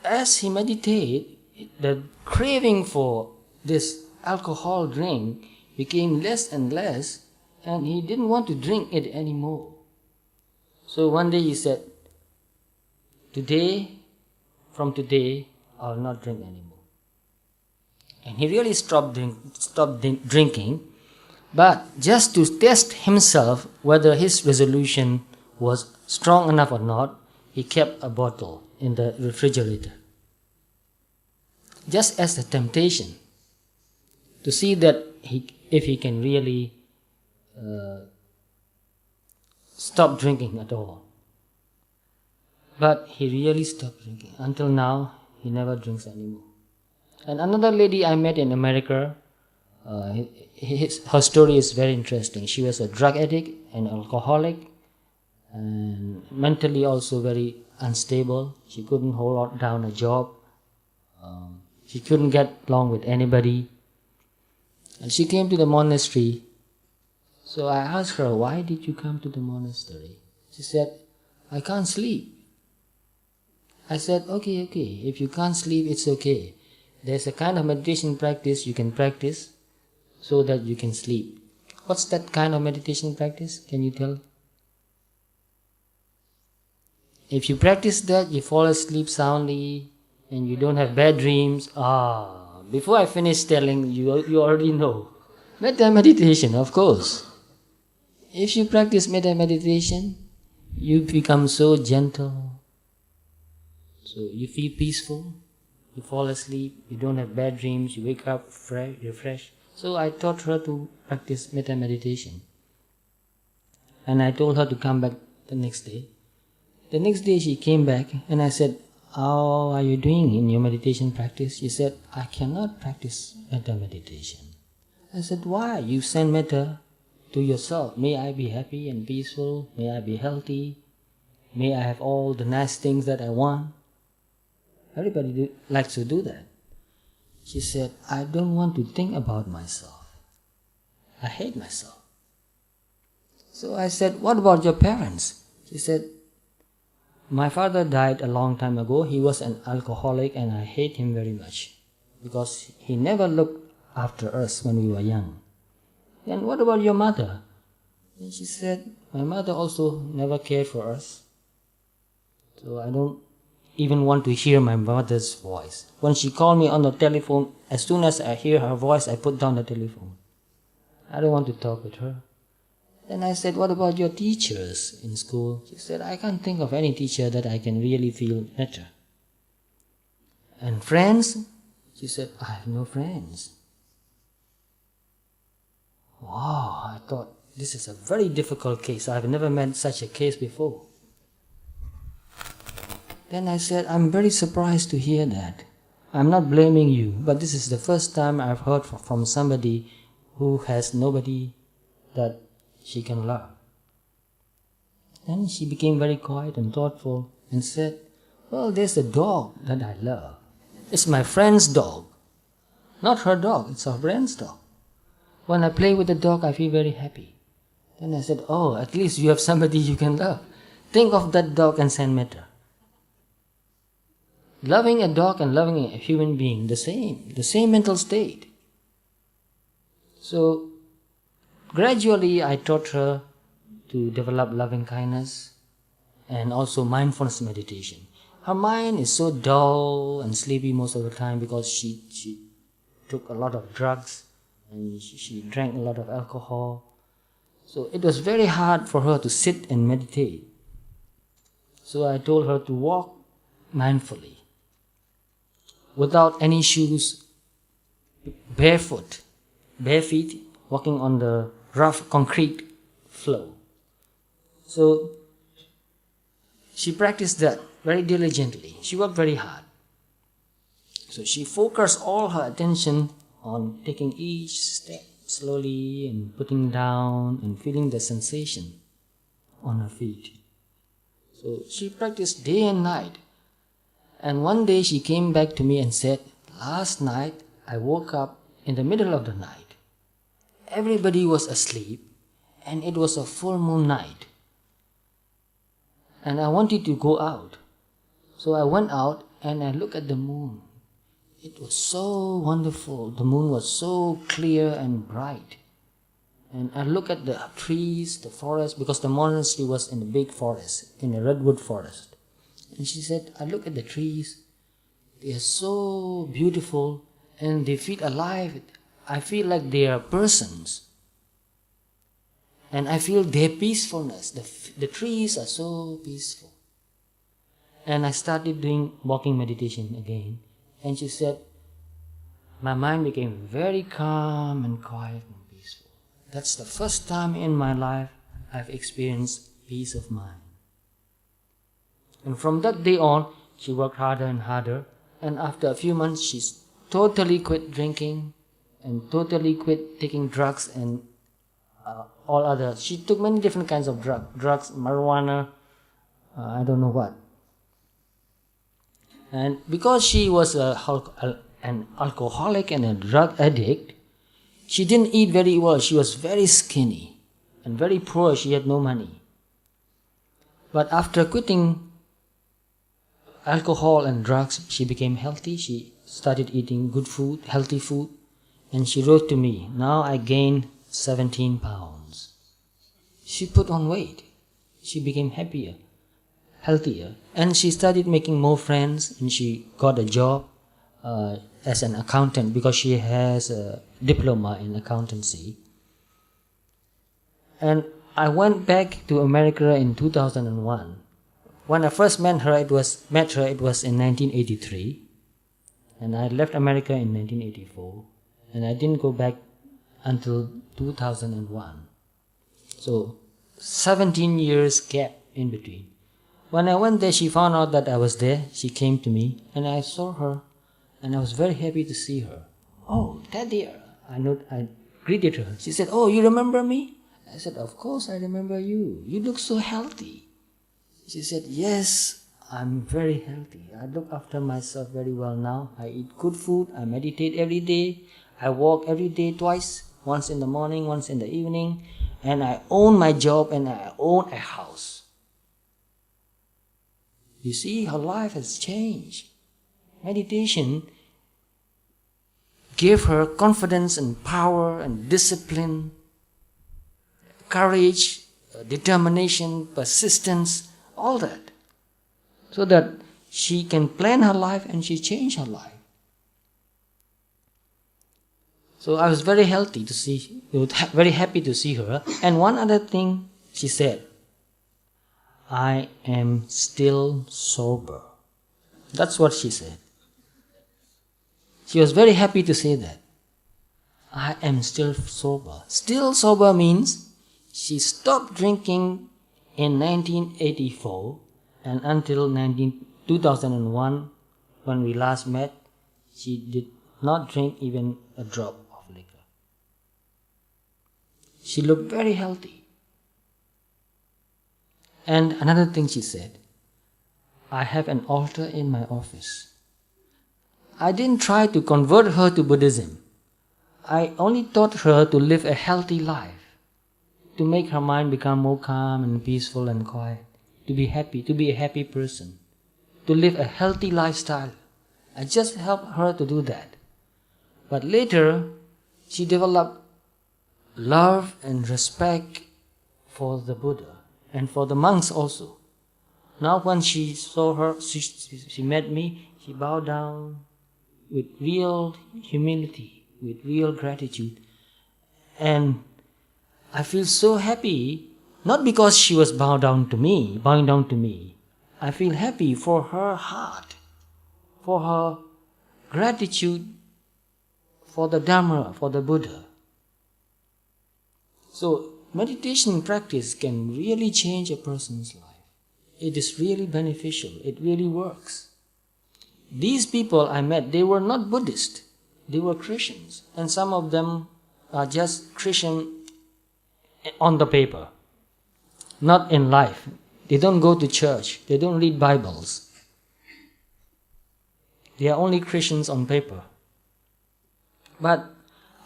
as he meditated, the craving for this alcohol drink became less and less, and he didn't want to drink it anymore. So one day he said, from today, I will not drink anymore. And he really stopped drinking, but just to test himself whether his resolution was strong enough or not, he kept a bottle in the refrigerator. Just as a temptation to see that if he can really stop drinking at all. But he really stopped drinking. Until now, he never drinks anymore. And another lady I met in America, her story is very interesting. She was a drug addict, an alcoholic, and mentally also very unstable. She couldn't hold down a job. She couldn't get along with anybody. And she came to the monastery. So I asked her, why did you come to the monastery? She said, I can't sleep. I said, okay, if you can't sleep, it's okay. There's a kind of meditation practice you can practice so that you can sleep. What's that kind of meditation practice? Can you tell? If you practice that, you fall asleep soundly and you don't have bad dreams. Before I finish telling you, you already know. Metta meditation, of course. If you practice metta meditation, you become so gentle. So you feel peaceful, you fall asleep, you don't have bad dreams, you wake up refreshed. So I taught her to practice metta meditation. And I told her to come back the next day. The next day she came back and I said, how are you doing in your meditation practice? She said, I cannot practice metta meditation. I said, why? You send metta to yourself. May I be happy and peaceful. May I be healthy. May I have all the nice things that I want. Everybody likes to do that. She said, I don't want to think about myself. I hate myself. So I said, what about your parents? She said, my father died a long time ago. He was an alcoholic and I hate him very much because he never looked after us when we were young. Then what about your mother? And she said, my mother also never cared for us. So I don't even want to hear my mother's voice. When she called me on the telephone, as soon as I hear her voice, I put down the telephone. I don't want to talk with her. Then I said, what about your teachers in school? She said, I can't think of any teacher that I can really feel better. And friends? She said, I have no friends. Wow, I thought, this is a very difficult case. I've never met such a case before. Then I said, I'm very surprised to hear that. I'm not blaming you, but this is the first time I've heard from somebody who has nobody that she can love. Then she became very quiet and thoughtful and said, well, there's a dog that I love. It's my friend's dog. Not her dog, it's her friend's dog. When I play with the dog, I feel very happy. Then I said, oh, at least you have somebody you can love. Think of that dog and send metta. Loving a dog and loving a human being, the same mental state. So, gradually I taught her to develop loving kindness and also mindfulness meditation. Her mind is so dull and sleepy most of the time because she took a lot of drugs and she drank a lot of alcohol. So it was very hard for her to sit and meditate. So I told her to walk mindfully, without any shoes, bare feet, walking on the rough concrete floor. So she practiced that very diligently. She worked very hard. So she focused all her attention on taking each step slowly and putting down and feeling the sensation on her feet. So she practiced day and night. And one day she came back to me and said, last night I woke up in the middle of the night. Everybody was asleep and it was a full moon night. And I wanted to go out. So I went out and I looked at the moon. It was so wonderful. The moon was so clear and bright. And I looked at the trees, the forest, because the monastery was in a big forest, in a redwood forest. And she said, I look at the trees. They are so beautiful and they feel alive. I feel like they are persons. And I feel their peacefulness. The trees are so peaceful. And I started doing walking meditation again. And she said, my mind became very calm and quiet and peaceful. That's the first time in my life I've experienced peace of mind. And from that day on, she worked harder and harder. And after a few months, she totally quit drinking and totally quit taking drugs and all other. She took many different kinds of drugs, marijuana, I don't know what. And because she was an alcoholic and a drug addict, she didn't eat very well. She was very skinny and very poor. She had no money. But after quitting alcohol and drugs, she became healthy. She started eating good food, healthy food. And she wrote to me, now I gained 17 pounds. She put on weight. She became happier, healthier. And she started making more friends, and she got a job as an accountant because she has a diploma in accountancy. And I went back to America in 2001. When I first met her, it was in 1983. And I left America in 1984. And I didn't go back until 2001. So 17 years gap in between. When I went there, she found out that I was there. She came to me and I saw her and I was very happy to see her. Oh, Daddy, I greeted her. She said, oh, you remember me? I said, of course I remember you. You look so healthy. She said, yes, I'm very healthy. I look after myself very well now. I eat good food. I meditate every day. I walk every day twice, once in the morning, once in the evening. And I own my job and I own a house. You see, her life has changed. Meditation gave her confidence and power and discipline, courage, determination, persistence, all that. So that she can plan her life and she changed her life. So I was very happy to see her. And one other thing she said, I am still sober. That's what she said. She was very happy to say that. I am still sober. Still sober means she stopped drinking in 1984 and until 2001 when we last met, she did not drink even a drop of liquor. She looked very healthy. And another thing she said, I have an altar in my office. I didn't try to convert her to Buddhism. I only taught her to live a healthy life, to make her mind become more calm and peaceful and quiet, to be happy, to be a happy person, to live a healthy lifestyle. I just helped her to do that. But later, she developed love and respect for the Buddha and for the monks also. Now when she saw her, she met me, she bowed down with real humility, with real gratitude. And I feel so happy, not because she was bowing down to me. I feel happy for her heart, for her gratitude for the Dharma, for the Buddha. So meditation practice can really change a person's life. It is really beneficial. It really works. These people I met, they were not Buddhist. They were Christians. And some of them are just Christian on the paper, not in life. They don't go to church. They don't read Bibles. They are only Christians on paper. But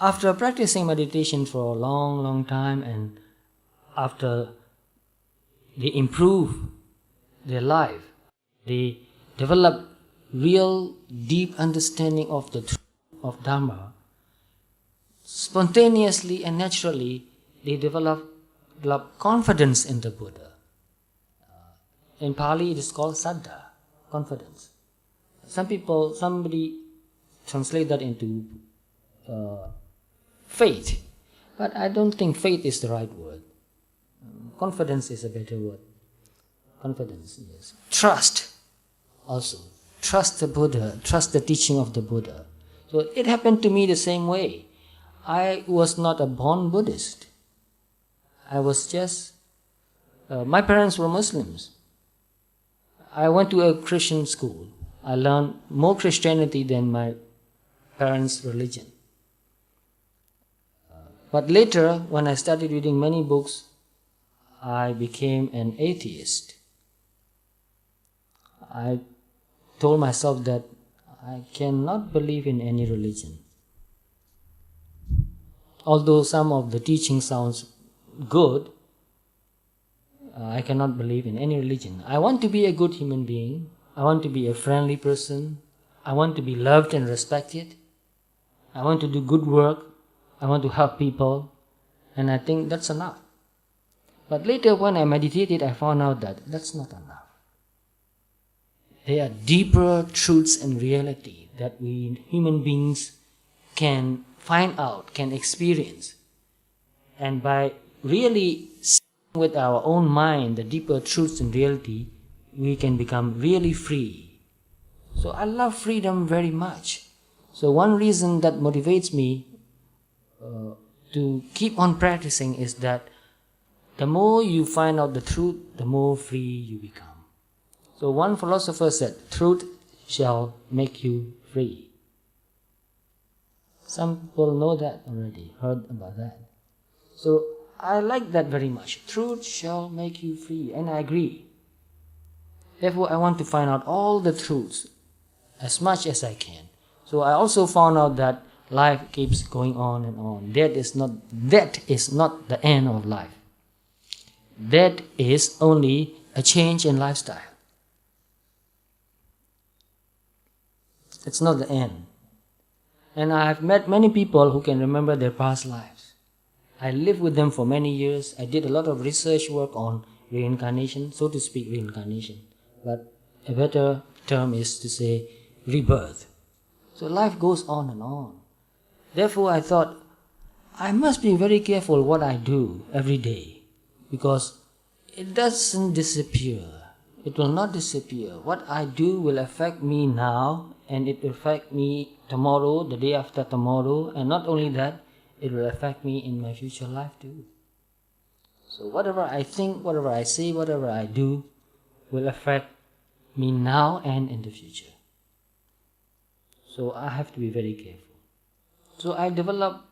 after practicing meditation for a long, long time and after they improve their life, they develop real deep understanding of the truth of Dharma, spontaneously and naturally they develop confidence in the Buddha. In Pali it is called saddha, confidence. Somebody translate that into faith, but I don't think faith is the right word. Confidence is a better word. Confidence, yes. Trust also. Trust the Buddha, trust the teaching of the Buddha. So it happened to me the same way. I was not a born Buddhist. I was just, my parents were Muslims. I went to a Christian school. I learned more Christianity than my parents' religion. But later, when I started reading many books, I became an atheist. I told myself that I cannot believe in any religion. Although some of the teaching sounds good, I cannot believe in any religion. I want to be a good human being. I want to be a friendly person. I want to be loved and respected. I want to do good work. I want to help people. And I think that's enough. But later when I meditated, I found out that that's not enough. There are deeper truths and reality that we human beings can find out, can experience. And by really seeing with our own mind the deeper truths and reality, we can become really free. So I love freedom very much. So one reason that motivates me to keep on practicing is that the more you find out the truth, the more free you become. So one philosopher said, truth shall make you free. Some people know that already, heard about that. So I like that very much. Truth shall make you free, and I agree. Therefore, I want to find out all the truths as much as I can. So I also found out that life keeps going on and on. That is not the end of life. That is only a change in lifestyle. It's not the end. And I have met many people who can remember their past lives. I lived with them for many years. I did a lot of research work on reincarnation, so to speak, reincarnation. But a better term is to say rebirth. So life goes on and on. Therefore, I thought, I must be very careful what I do every day, because it doesn't disappear. It will not disappear. What I do will affect me now, and it will affect me tomorrow, the day after tomorrow, and not only that, it will affect me in my future life too. So whatever I think, whatever I say, whatever I do will affect me now and in the future. So I have to be very careful. So I develop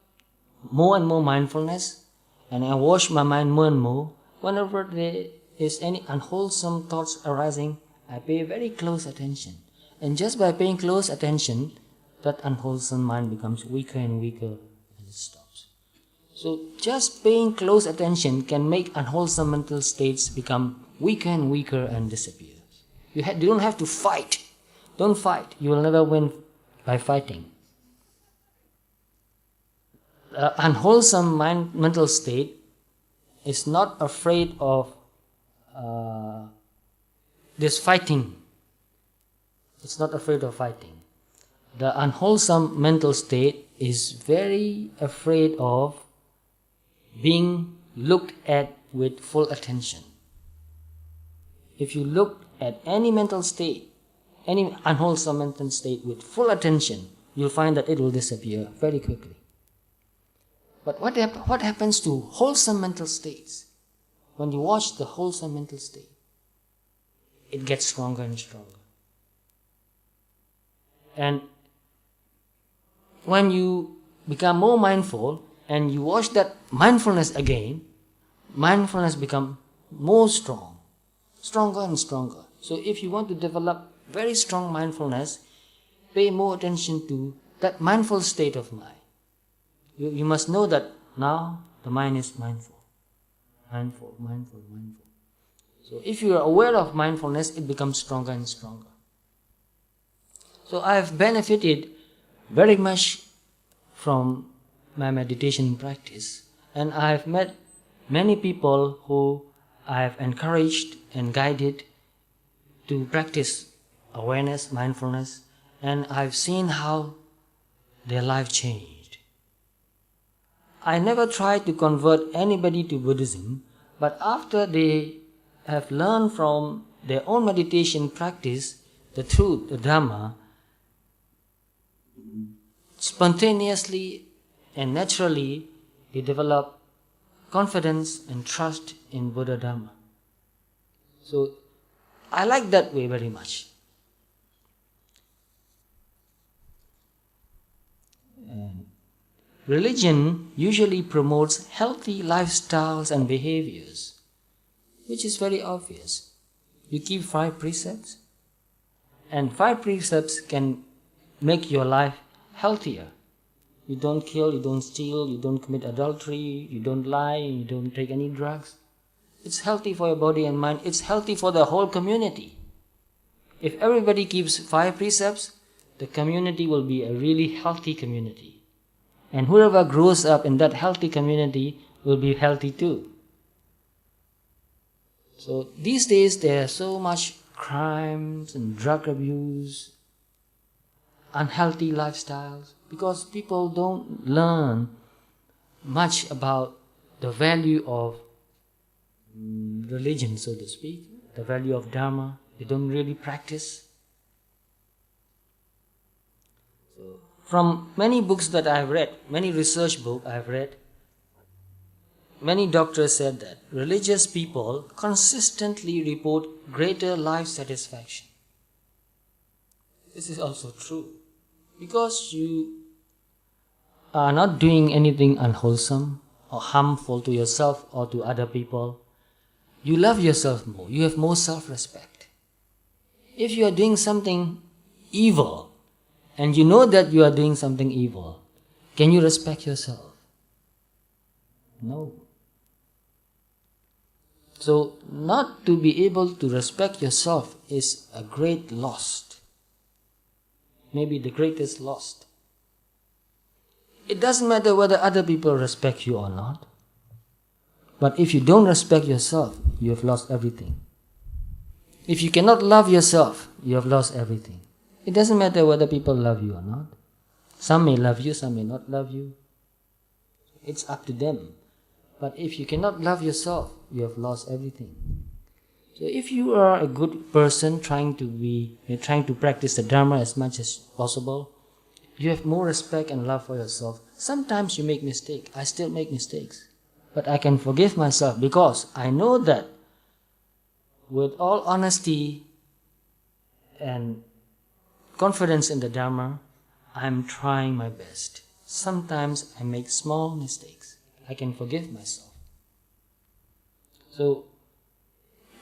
more and more mindfulness, and I wash my mind more and more. Whenever there is any unwholesome thoughts arising, I pay very close attention. And just by paying close attention, that unwholesome mind becomes weaker and weaker, and it stops. So just paying close attention can make unwholesome mental states become weaker and weaker and disappear. You don't have to fight. Don't fight. You will never win by fighting. Unwholesome mental state is not afraid of this fighting. It's not afraid of fighting. The unwholesome mental state is very afraid of being looked at with full attention. If you look at any mental state, any unwholesome mental state with full attention, you'll find that it will disappear very quickly. But what happens to wholesome mental states? When you watch the wholesome mental state, it gets stronger and stronger. And when you become more mindful and you watch that mindfulness again, mindfulness becomes more strong, stronger and stronger. So if you want to develop very strong mindfulness, pay more attention to that mindful state of mind. You must know that now the mind is mindful. Mindful. So if you are aware of mindfulness, it becomes stronger and stronger. So I have benefited very much from my meditation practice, and I have met many people who I have encouraged and guided to practice awareness, mindfulness, and I've seen how their life changed. I never tried to convert anybody to Buddhism, but after they have learned from their own meditation practice the truth, the Dhamma, spontaneously and naturally they develop confidence and trust in Buddha Dhamma. So I like that way very much. And religion usually promotes healthy lifestyles and behaviors, which is very obvious. You keep 5 precepts, and 5 precepts can make your life healthier. You don't kill, you don't steal, you don't commit adultery, you don't lie, you don't take any drugs. It's healthy for your body and mind. It's healthy for the whole community. If everybody keeps 5 precepts, the community will be a really healthy community. And whoever grows up in that healthy community will be healthy too. So these days there are so much crimes and drug abuse, unhealthy lifestyles, because people don't learn much about the value of religion, so to speak, the value of Dharma. They don't really practice. So, from many books that I've read, many research books I've read, many doctors said that religious people consistently report greater life satisfaction. This is also true. Because you are not doing anything unwholesome or harmful to yourself or to other people, you love yourself more. You have more self-respect. If you are doing something evil and you know that you are doing something evil, can you respect yourself? No. So, not to be able to respect yourself is a great loss. Maybe the greatest loss. It doesn't matter whether other people respect you or not. But if you don't respect yourself, you have lost everything. If you cannot love yourself, you have lost everything. It doesn't matter whether people love you or not. Some may love you, some may not love you. It's up to them. But if you cannot love yourself, you have lost everything. So if you are a good person trying to practice the Dharma as much as possible, you have more respect and love for yourself. Sometimes you make mistakes. I still make mistakes. But I can forgive myself because I know that with all honesty and confidence in the Dharma, I am trying my best. Sometimes I make small mistakes. I can forgive myself. So,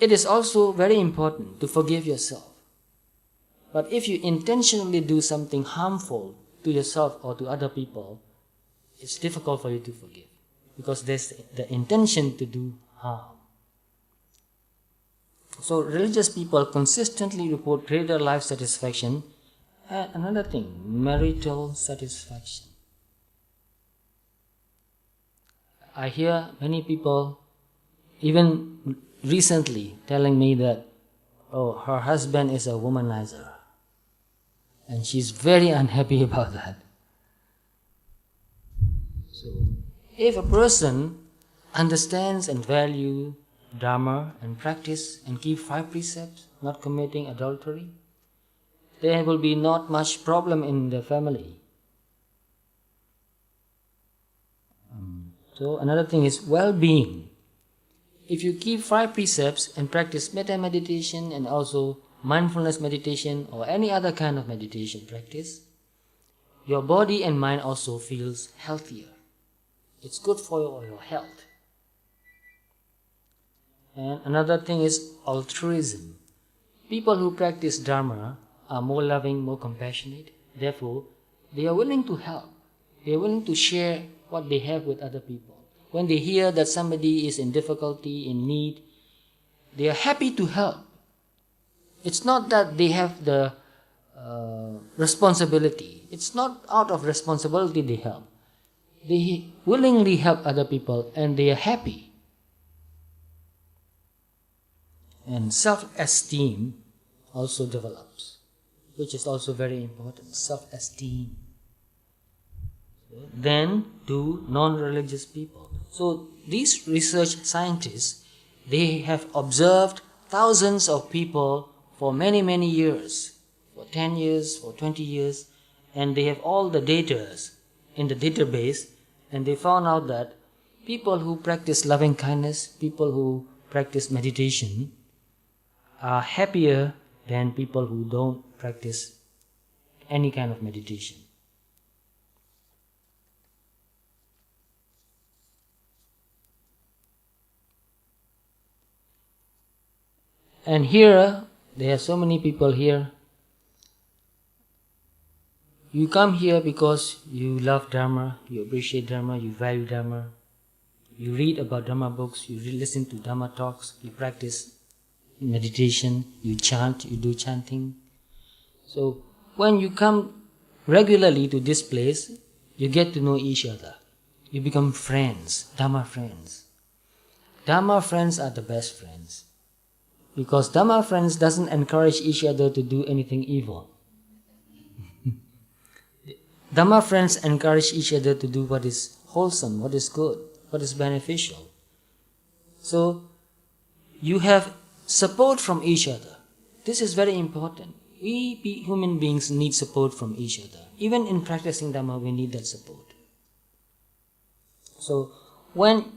it is also very important to forgive yourself. But if you intentionally do something harmful to yourself or to other people, it's difficult for you to forgive. Because there's the intention to do harm. So religious people consistently report greater life satisfaction. And another thing, marital satisfaction. I hear many people, even recently, telling me that, oh, her husband is a womanizer. And she's very unhappy about that. So, if a person understands and values Dharma and practice and keep 5 precepts, not committing adultery, there will be not much problem in the family. So another thing is well-being. If you keep 5 precepts and practice metta meditation and also mindfulness meditation or any other kind of meditation practice, your body and mind also feels healthier. It's good for your health. And another thing is altruism. People who practice Dharma are more loving, more compassionate. Therefore, they are willing to help. They are willing to share what they have with other people. When they hear that somebody is in difficulty, in need, they are happy to help. It's not that they have the responsibility. It's not out of responsibility they help. They willingly help other people and they are happy. And self-esteem also develops, which is also very important. Self-esteem. Then to non-religious people. So these research scientists, they have observed thousands of people for many, many years, for 10 years, for 20 years, and they have all the data in the database, and they found out that people who practice loving kindness, people who practice meditation, are happier than people who don't practice any kind of meditation. And here, there are so many people here. You come here because you love Dharma, you appreciate Dharma, you value Dharma, You read about Dharma books, you listen to Dharma talks, you practice meditation, you chant, you do chanting. So when you come regularly to this place, you get to know each other. You become friends, Dharma friends. Dharma friends are the best friends. Because Dharma friends doesn't encourage each other to do anything evil. Dhamma friends encourage each other to do what is wholesome, what is good, what is beneficial. So, you have support from each other. This is very important. We human beings need support from each other. Even in practicing Dhamma, we need that support. So, when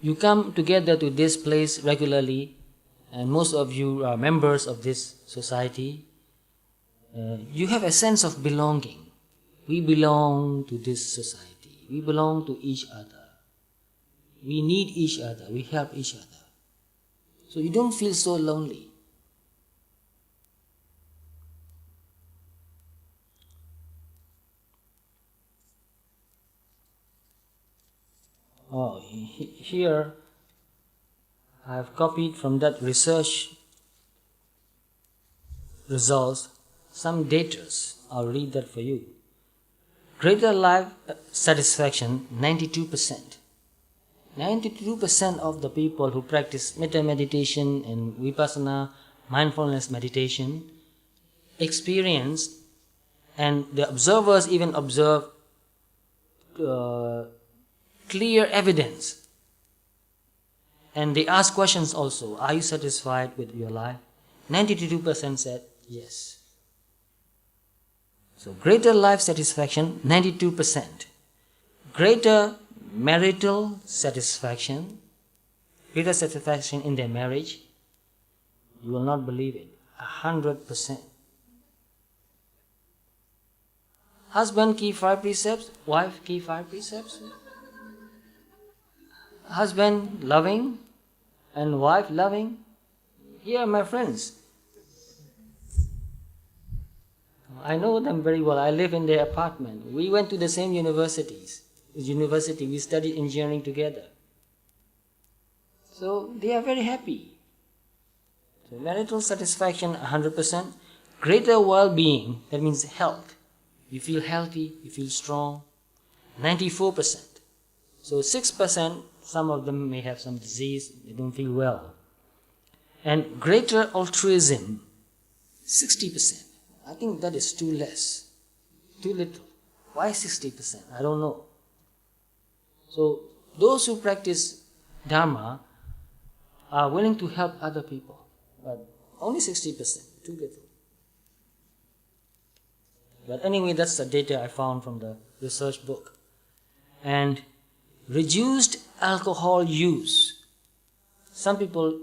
you come together to this place regularly, and most of you are members of this society, you have a sense of belonging. We belong to this society. We belong to each other. We need each other. We help each other. So you don't feel so lonely. Here I have copied from that research results some datas. I'll read that for you. Greater life satisfaction, 92%. 92% of the people who practice metta meditation and vipassana, mindfulness meditation, experience, and the observers even observe clear evidence. And they ask questions also. Are you satisfied with your life? 92% said yes. So greater life satisfaction, 92%. Greater marital satisfaction, greater satisfaction in their marriage, you will not believe it, 100%. Husband keep 5 precepts, wife keep 5 precepts. Husband loving and wife loving. Here, my friends, I know them very well. I live in their apartment. We went to the same universities. We studied engineering together. So they are very happy. So marital satisfaction, 100%. Greater well-being, that means health. You feel healthy, you feel strong, 94%. So 6%, some of them may have some disease, they don't feel well. And greater altruism, 60%. I think that is too less, too little. Why 60%? I don't know. So those who practice Dharma are willing to help other people, but only 60%, too little. But anyway, that's the data I found from the research book. And reduced alcohol use. Some people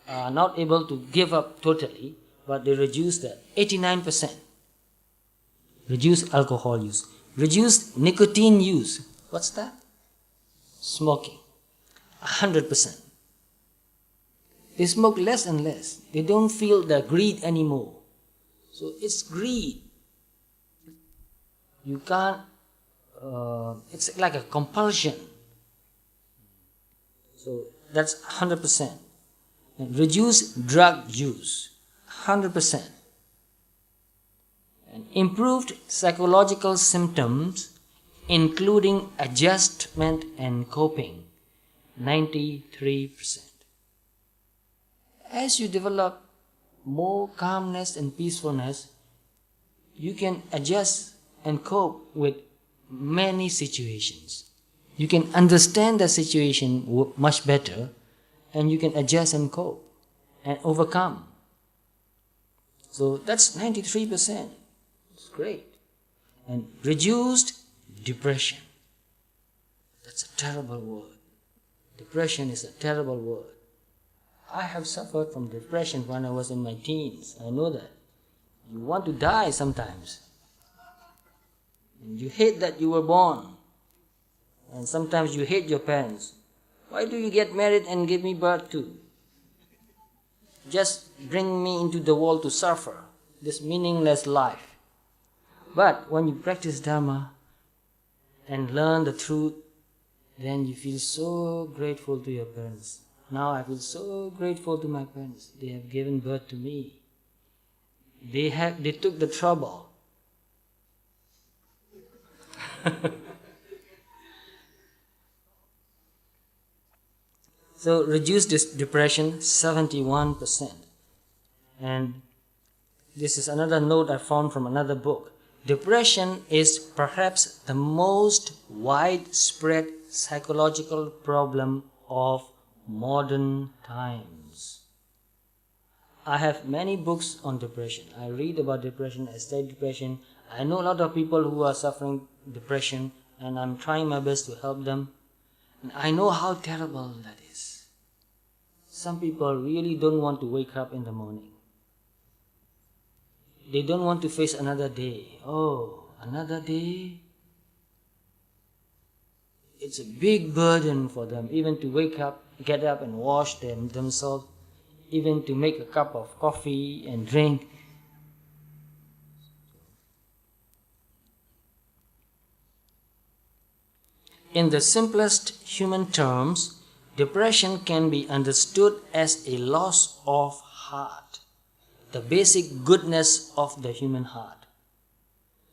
are not able to give up totally, but they reduce that. 89%. Reduced alcohol use. Reduced nicotine use. What's that? Smoking. 100%. They smoke less and less. They don't feel the greed anymore. So it's greed. You can't, it's like a compulsion. So that's 100%. And reduce drug use. 100%. And improved psychological symptoms, including adjustment and coping, 93%. As you develop more calmness and peacefulness, you can adjust and cope with many situations. You can understand the situation much better, and you can adjust and cope and overcome. So that's 93%. It's great. And reduced depression. That's a terrible word. Depression is a terrible word. I have suffered from depression when I was in my teens. I know that. You want to die sometimes. And you hate that you were born. And sometimes you hate your parents. Why do you get married and give me birth to? Just bring me into the world to suffer this meaningless life. But when you practice Dharma and learn the truth then you feel so grateful to your parents. Now I feel so grateful to my parents. They have given birth to me. They took the trouble. So reduce this depression 71%. And this is another note I found from another book. Depression is perhaps the most widespread psychological problem of modern times. I have many books on depression. I read about depression, I study depression. I know a lot of people who are suffering depression, and I'm trying my best to help them. And I know how terrible that is. Some people really don't want to wake up in the morning. They don't want to face another day. Oh, another day? It's a big burden for them, even to wake up, get up and wash themselves, even to make a cup of coffee and drink. In the simplest human terms, depression can be understood as a loss of heart, the basic goodness of the human heart.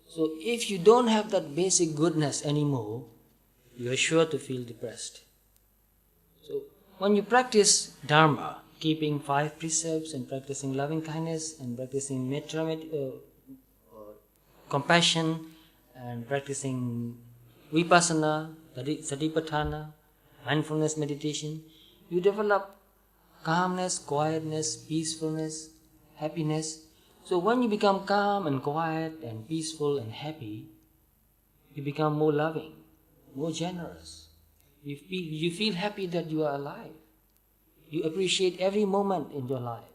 So if you don't have that basic goodness anymore, you are sure to feel depressed. So when you practice Dharma, keeping 5 precepts and practicing loving kindness and practicing compassion and practicing vipassana, satipatthana, mindfulness meditation, you develop calmness, quietness, peacefulness, happiness. So when you become calm and quiet and peaceful and happy, you become more loving, more generous. You feel happy that you are alive. You appreciate every moment in your life.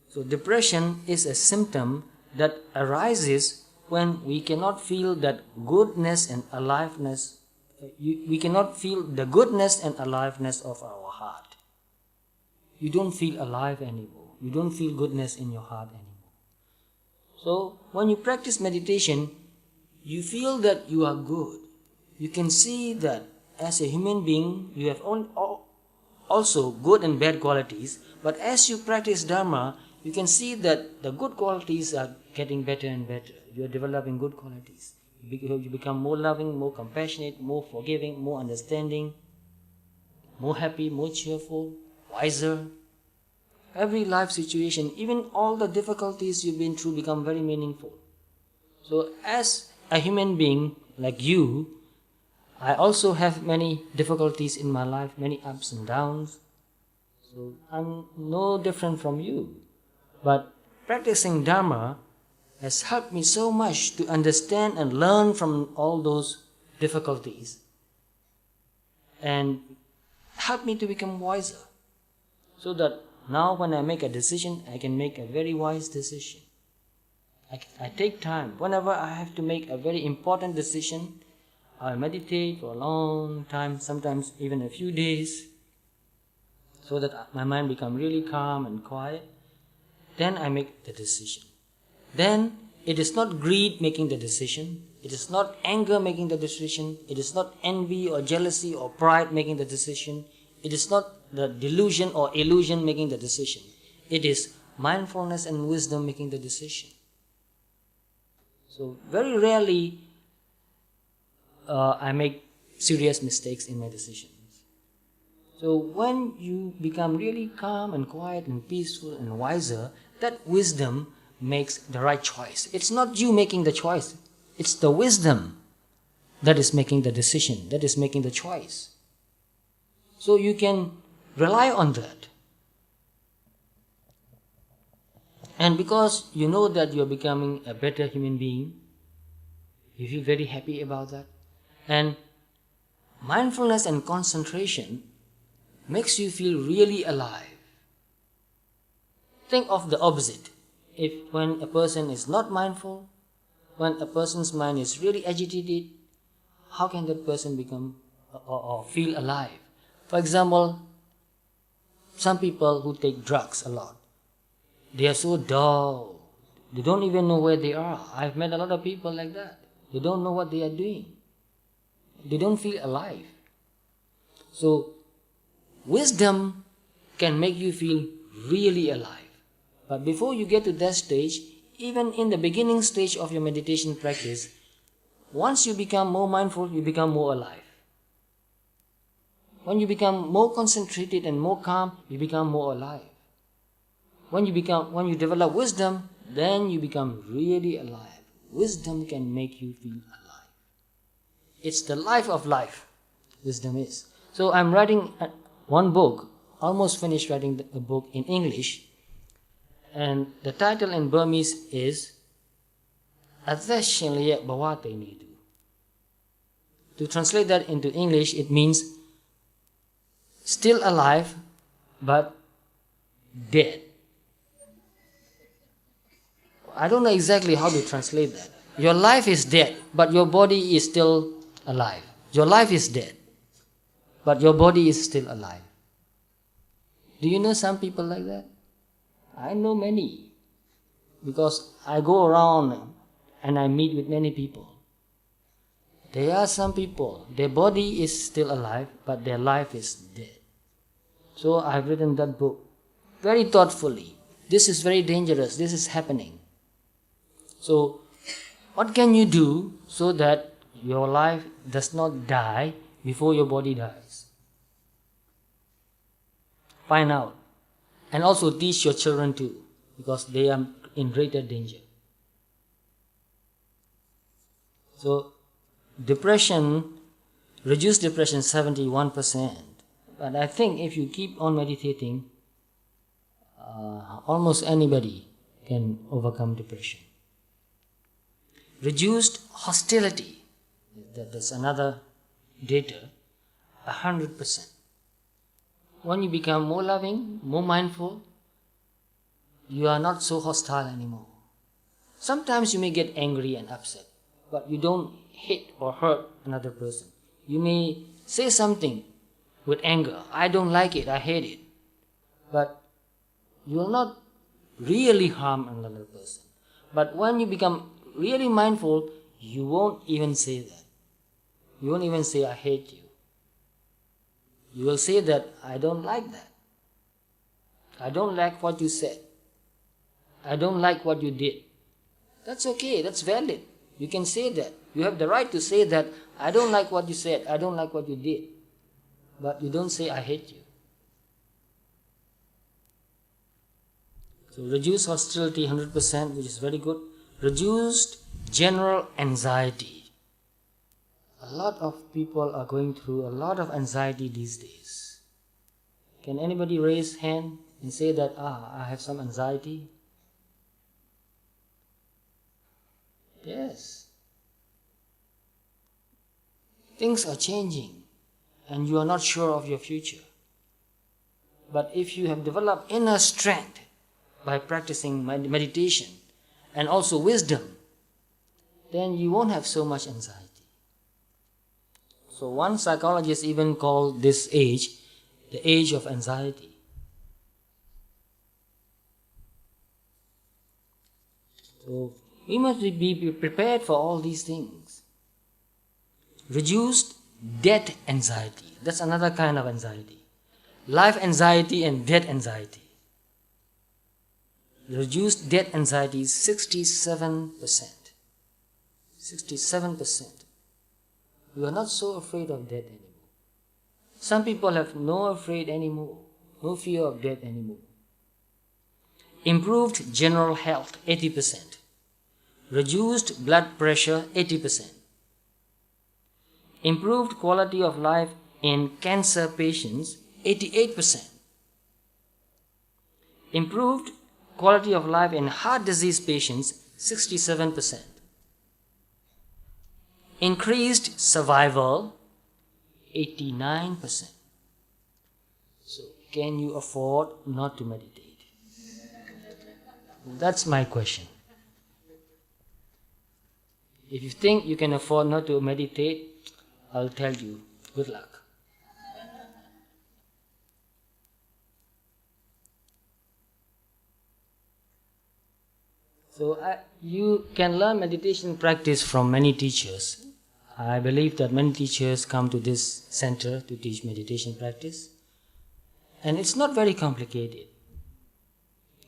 So depression is a symptom that arises when we cannot feel that goodness and aliveness. We cannot feel the goodness and aliveness of our heart. You don't feel alive anymore. You don't feel goodness in your heart anymore. So when you practice meditation, you feel that you are good. You can see that as a human being, you have also good and bad qualities. But as you practice Dharma, you can see that the good qualities are getting better and better. You are developing good qualities. You become more loving, more compassionate, more forgiving, more understanding, more happy, more cheerful, wiser. Every life situation, even all the difficulties you've been through, become very meaningful. So as a human being like you, I also have many difficulties in my life, many ups and downs. So I'm no different from you. But practicing Dharma has helped me so much to understand and learn from all those difficulties and helped me to become wiser. So that now when I make a decision, I can make a very wise decision. I take time. Whenever I have to make a very important decision, I meditate for a long time, sometimes even a few days, so that my mind becomes really calm and quiet. Then I make the decision. Then it is not greed making the decision. It is not anger making the decision. It is not envy or jealousy or pride making the decision. It is not the delusion or illusion making the decision. It is mindfulness and wisdom making the decision. So very rarely I make serious mistakes in my decisions. So when you become really calm and quiet and peaceful and wiser, that wisdom makes the right choice. It's not you making the choice. It's the wisdom that is making the decision, that is making the choice. So you can rely on that. And because you know that you are becoming a better human being, you feel very happy about that. And mindfulness and concentration makes you feel really alive. Think of the opposite. When a person is not mindful, when a person's mind is really agitated, how can that person become or feel alive? For example, some people who take drugs a lot, they are so dull. They don't even know where they are. I've met a lot of people like that. They don't know what they are doing. They don't feel alive. So, wisdom can make you feel really alive. But before you get to that stage, even in the beginning stage of your meditation practice, once you become more mindful, you become more alive. When you become more concentrated and more calm, you become more alive. When you develop wisdom, then you become really alive. Wisdom can make you feel alive. It's the life of life, wisdom is. So I'm writing one book, almost finished writing a book in English, and the title in Burmese is Atheshinliya Bawate Nidu. To translate that into English, it means still alive but dead. I don't know exactly how to translate that. Your life is dead, but your body is still alive. Your life is dead, but your body is still alive. Do you know some people like that? I know many, because I go around and I meet with many people. There are some people, their body is still alive, but their life is dead. So I've written that book very thoughtfully. This is very dangerous. This is happening. So what can you do so that your life does not die before your body dies? Find out. And also teach your children too, because they are in greater danger. So depression, reduce depression 71%. But I think if you keep on meditating, almost anybody can overcome depression. Reduced hostility, that's another data, 100%. When you become more loving, more mindful, you are not so hostile anymore. Sometimes you may get angry and upset, but you don't hit or hurt another person. You may say something with anger, I don't like it, I hate it, but you will not really harm another person. But when you become really mindful, you won't even say that. You won't even say, I hate you. You will say that, I don't like that. I don't like what you said. I don't like what you did. That's okay, that's valid. You can say that. You have the right to say that, I don't like what you said, I don't like what you did. But you don't say, I hate you. So reduce hostility 100%, which is very good. Reduced general anxiety. A lot of people are going through a lot of anxiety these days. Can anybody raise hand and say that, I have some anxiety? Yes. Things are changing and you are not sure of your future. But if you have developed inner strength by practicing meditation and also wisdom, then you won't have so much anxiety. So one psychologist even called this age the age of anxiety. So we must be prepared for all these things. Reduced death anxiety. That's another kind of anxiety. Life anxiety and death anxiety. Reduced death anxiety is 67%. 67%. You are not so afraid of death anymore. Some people have no afraid anymore, no fear of death anymore. Improved general health, 80%. Reduced blood pressure, 80%. Improved quality of life in cancer patients, 88%. Improved quality of life in heart disease patients, 67%. Increased survival, 89%. So, can you afford not to meditate? That's my question. If you think you can afford not to meditate, I'll tell you, good luck. So you can learn meditation practice from many teachers. I believe that many teachers come to this center to teach meditation practice. And it's not very complicated.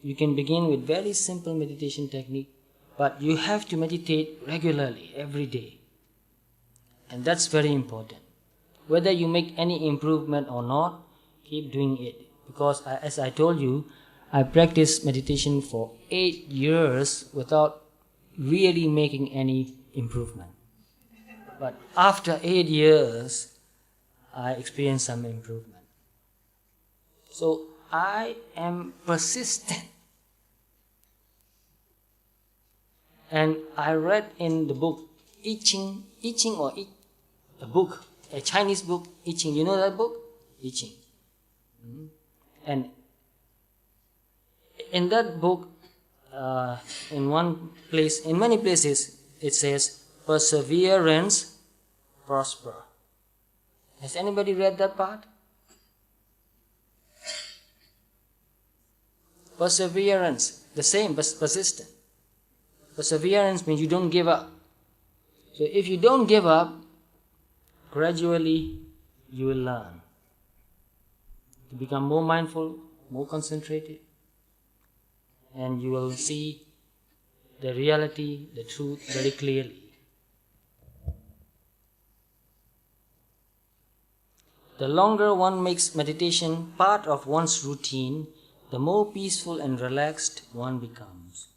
You can begin with very simple meditation technique, but you have to meditate regularly, every day. And that's very important. Whether you make any improvement or not, keep doing it. Because as I told you, I practiced meditation for 8 years without really making any improvement. But after 8 years, I experienced some improvement. So I am persistent. And I read in the book, I Ching, a Chinese book, I Ching. You know that book? I Ching. And in that book, in many places, it says, perseverance, prosper. Has anybody read that part? Perseverance, the same, but persistent. Perseverance means you don't give up. So if you don't give up, gradually you will learn to become more mindful, more concentrated, and you will see the reality, the truth very clearly. The longer one makes meditation part of one's routine, the more peaceful and relaxed one becomes.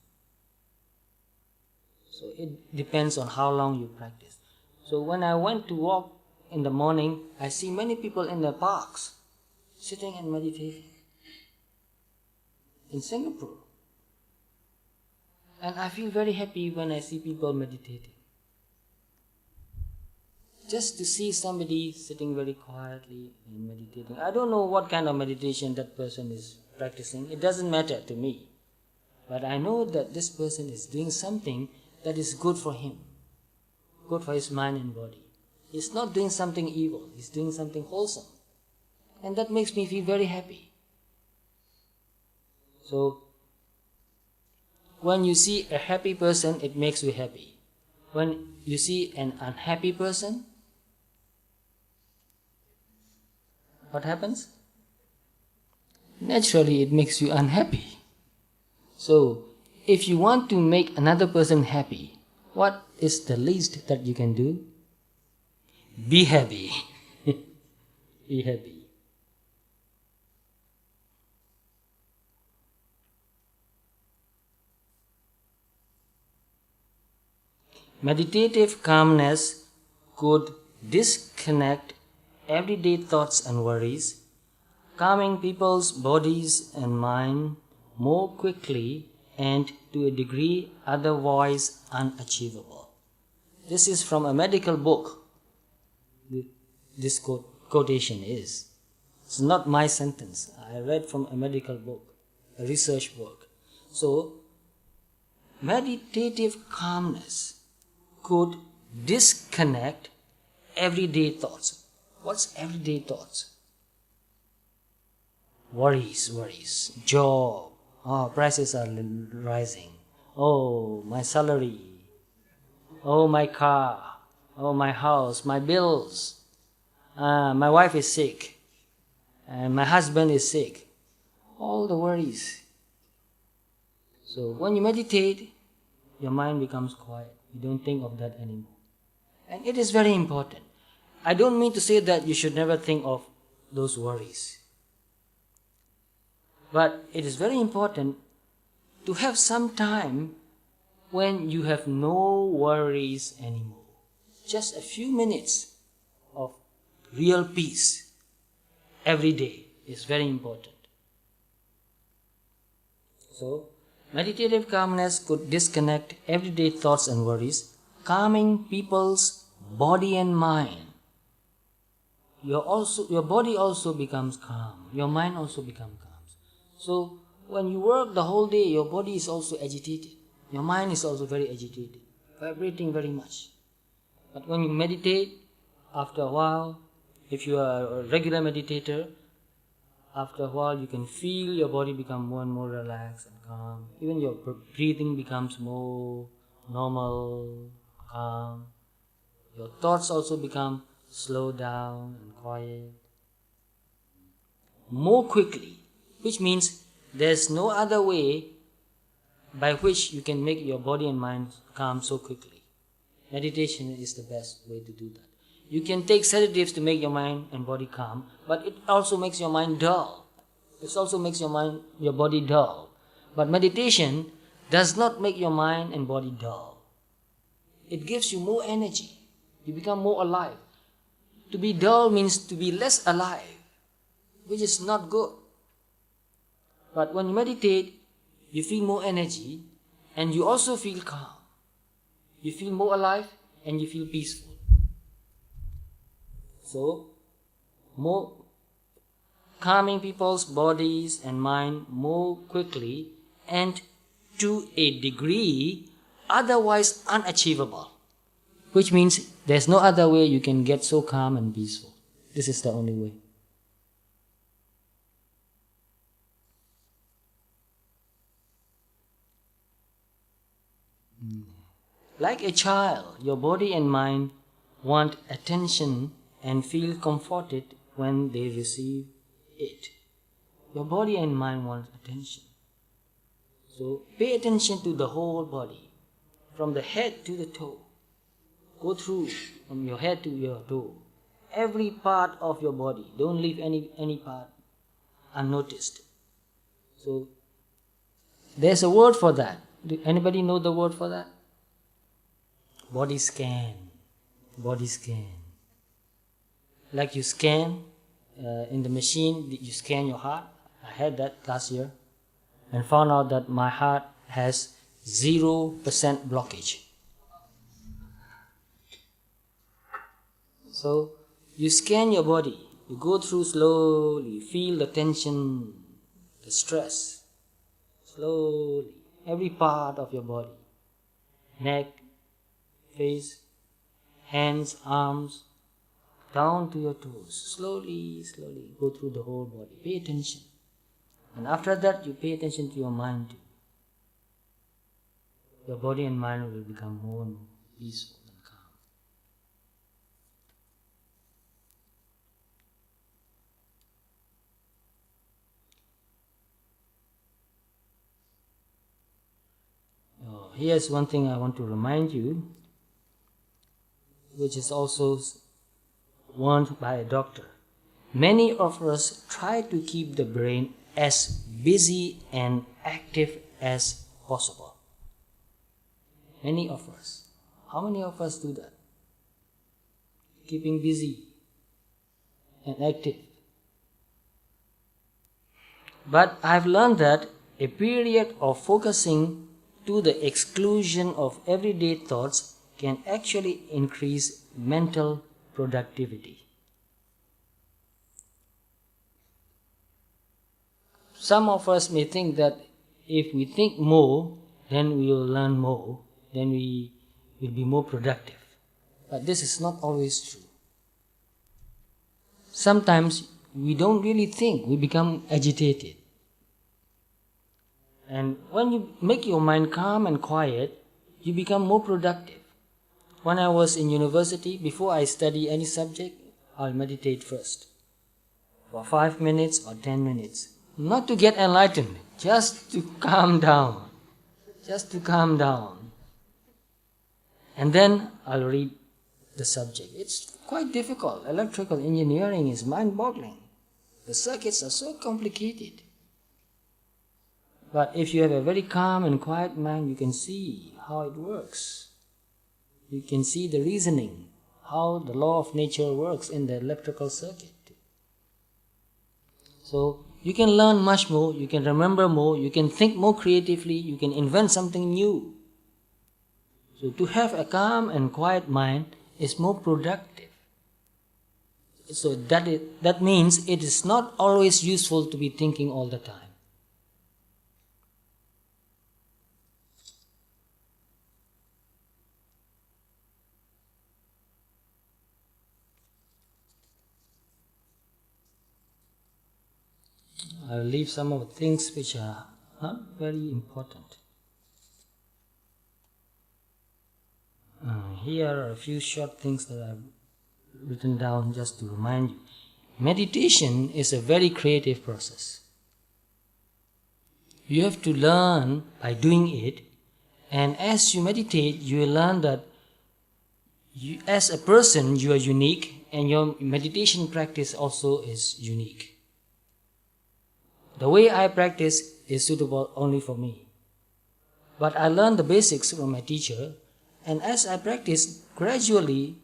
So it depends on how long you practice. So when I went to walk in the morning, I see many people in the parks sitting and meditating in Singapore. And I feel very happy when I see people meditating. Just to see somebody sitting very quietly and meditating. I don't know what kind of meditation that person is practicing. It doesn't matter to me. But I know that this person is doing something that is good for him, good for his mind and body. He's not doing something evil. He's doing something wholesome. And that makes me feel very happy. So, when you see a happy person, it makes you happy. When you see an unhappy person, what happens? Naturally, it makes you unhappy. So, if you want to make another person happy, what is the least that you can do? Be happy. Be happy. Meditative calmness could disconnect everyday thoughts and worries, calming people's bodies and mind more quickly and to a degree otherwise unachievable. This is from a medical book. This quotation is. It's not my sentence. I read from a medical book, a research book. So, meditative calmness could disconnect everyday thoughts. What's everyday thoughts? Worries. Job. Oh, prices are rising. Oh, my salary. Oh, my car. Oh, my house. My bills. My wife is sick. And my husband is sick. All the worries. So when you meditate, your mind becomes quiet. You don't think of that anymore. And it is very important. I don't mean to say that you should never think of those worries. But it is very important to have some time when you have no worries anymore. Just a few minutes of real peace every day is very important. So, meditative calmness could disconnect everyday thoughts and worries, calming people's body and mind. Your body also becomes calm. Your mind also becomes calm. So, when you work the whole day, your body is also agitated. Your mind is also very agitated, vibrating very much. But when you meditate, after a while, if you are a regular meditator, after a while you can feel your body become more and more relaxed and calm. Even your breathing becomes more normal, calm. Your thoughts also become slow down and quiet more quickly, which means there's no other way by which you can make your body and mind calm so quickly. Meditation is the best way to do that. You can take sedatives to make your mind and body calm, but it also makes your mind dull. It also makes your body dull. But meditation does not make your mind and body dull. It gives you more energy. You become more alive. To be dull means to be less alive, which is not good. But when you meditate, you feel more energy and you also feel calm. You feel more alive and you feel peaceful. So, more calming people's bodies and mind more quickly and to a degree otherwise unachievable, which means there's no other way you can get so calm and peaceful. This is the only way. Like a child, your body and mind want attention and feel comforted when they receive it. Your body and mind want attention. So pay attention to the whole body, from the head to the toe. Go through from your head to your toe. Every part of your body. Don't leave any part unnoticed. So there's a word for that. Anybody know the word for that? Body scan. Body scan. Like you scan in the machine, you scan your heart. I had that last year and found out that my heart has 0% blockage. So you scan your body. You go through slowly, feel the tension, the stress. Slowly. Every part of your body. Neck, face, hands, arms, down to your toes. Slowly, slowly go through the whole body. Pay attention. And after that, you pay attention to your mind too. Your body and mind will become more and more peaceful and calm. Here's one thing I want to remind you, which is also warned by a doctor. Many of us try to keep the brain as busy and active as possible. Many of us. How many of us do that? Keeping busy and active. But I've learned that a period of focusing to the exclusion of everyday thoughts can actually increase mental productivity. Some of us may think that if we think more, then we will learn more, then we will be more productive. But this is not always true. Sometimes we don't really think, we become agitated. And when you make your mind calm and quiet, you become more productive. When I was in university, before I study any subject, I'll meditate first. For 5 minutes or 10 minutes. Not to get enlightened, just to calm down. Just to calm down. And then I'll read the subject. It's quite difficult. Electrical engineering is mind-boggling. The circuits are so complicated. But if you have a very calm and quiet mind, you can see how it works. You can see the reasoning, how the law of nature works in the electrical circuit. So you can learn much more, you can remember more, you can think more creatively, you can invent something new. So to have a calm and quiet mind is more productive. So that means it is not always useful to be thinking all the time. I'll leave some of the things which are not very important. Here are a few short things that I've written down just to remind you. Meditation is a very creative process. You have to learn by doing it, and as you meditate, you will learn that you, as a person, you are unique, and your meditation practice also is unique. The way I practice is suitable only for me. But I learned the basics from my teacher, and as I practice, gradually,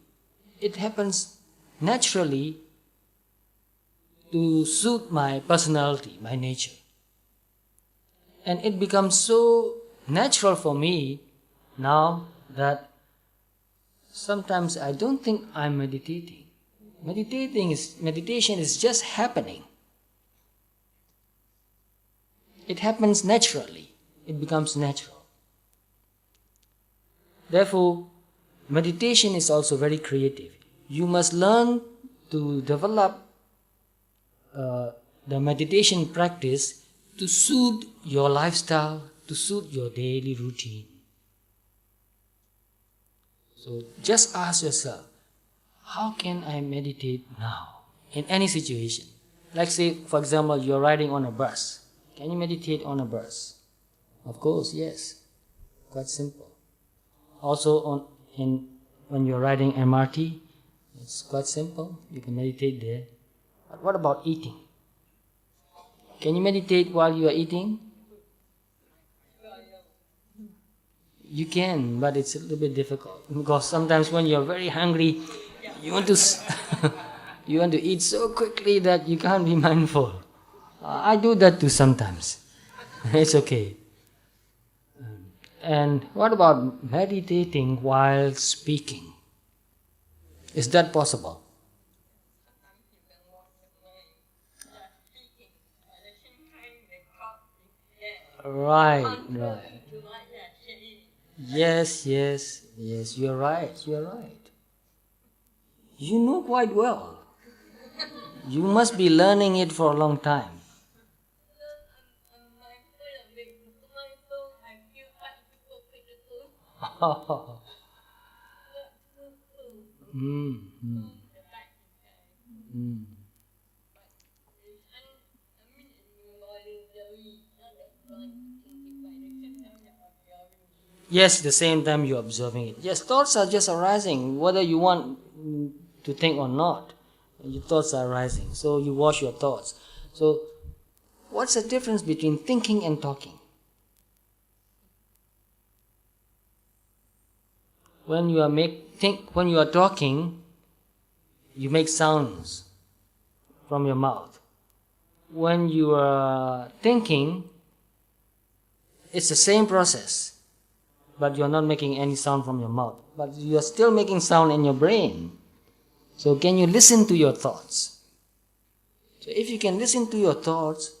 it happens naturally to suit my personality, my nature. And it becomes so natural for me now that sometimes I don't think I'm meditating. Meditation is just happening. It happens naturally. It becomes natural. Therefore, meditation is also very creative. You must learn to develop the meditation practice to suit your lifestyle, to suit your daily routine. So just ask yourself, how can I meditate now in any situation? Like say, for example, you're riding on a bus. Can you meditate on a bus? Of course, yes. Quite simple. Also when you're riding MRT, it's quite simple. You can meditate there. But what about eating? Can you meditate while you are eating? You can, but it's a little bit difficult because sometimes when you're very hungry, you want to you want to eat so quickly that you can't be mindful. I do that too sometimes. It's okay. And what about meditating while speaking? Is that possible? Right. Yes, you're right. You know quite well. You must be learning it for a long time. Yes, the same time you're observing it. Yes, thoughts are just arising, whether you want to think or not. Your thoughts are arising, so you watch your thoughts. So, what's the difference between thinking and talking? When you are talking, you make sounds from your mouth. When you are thinking, it's the same process. But you're not making any sound from your mouth. But you are still making sound in your brain. So can you listen to your thoughts? So if you can listen to your thoughts,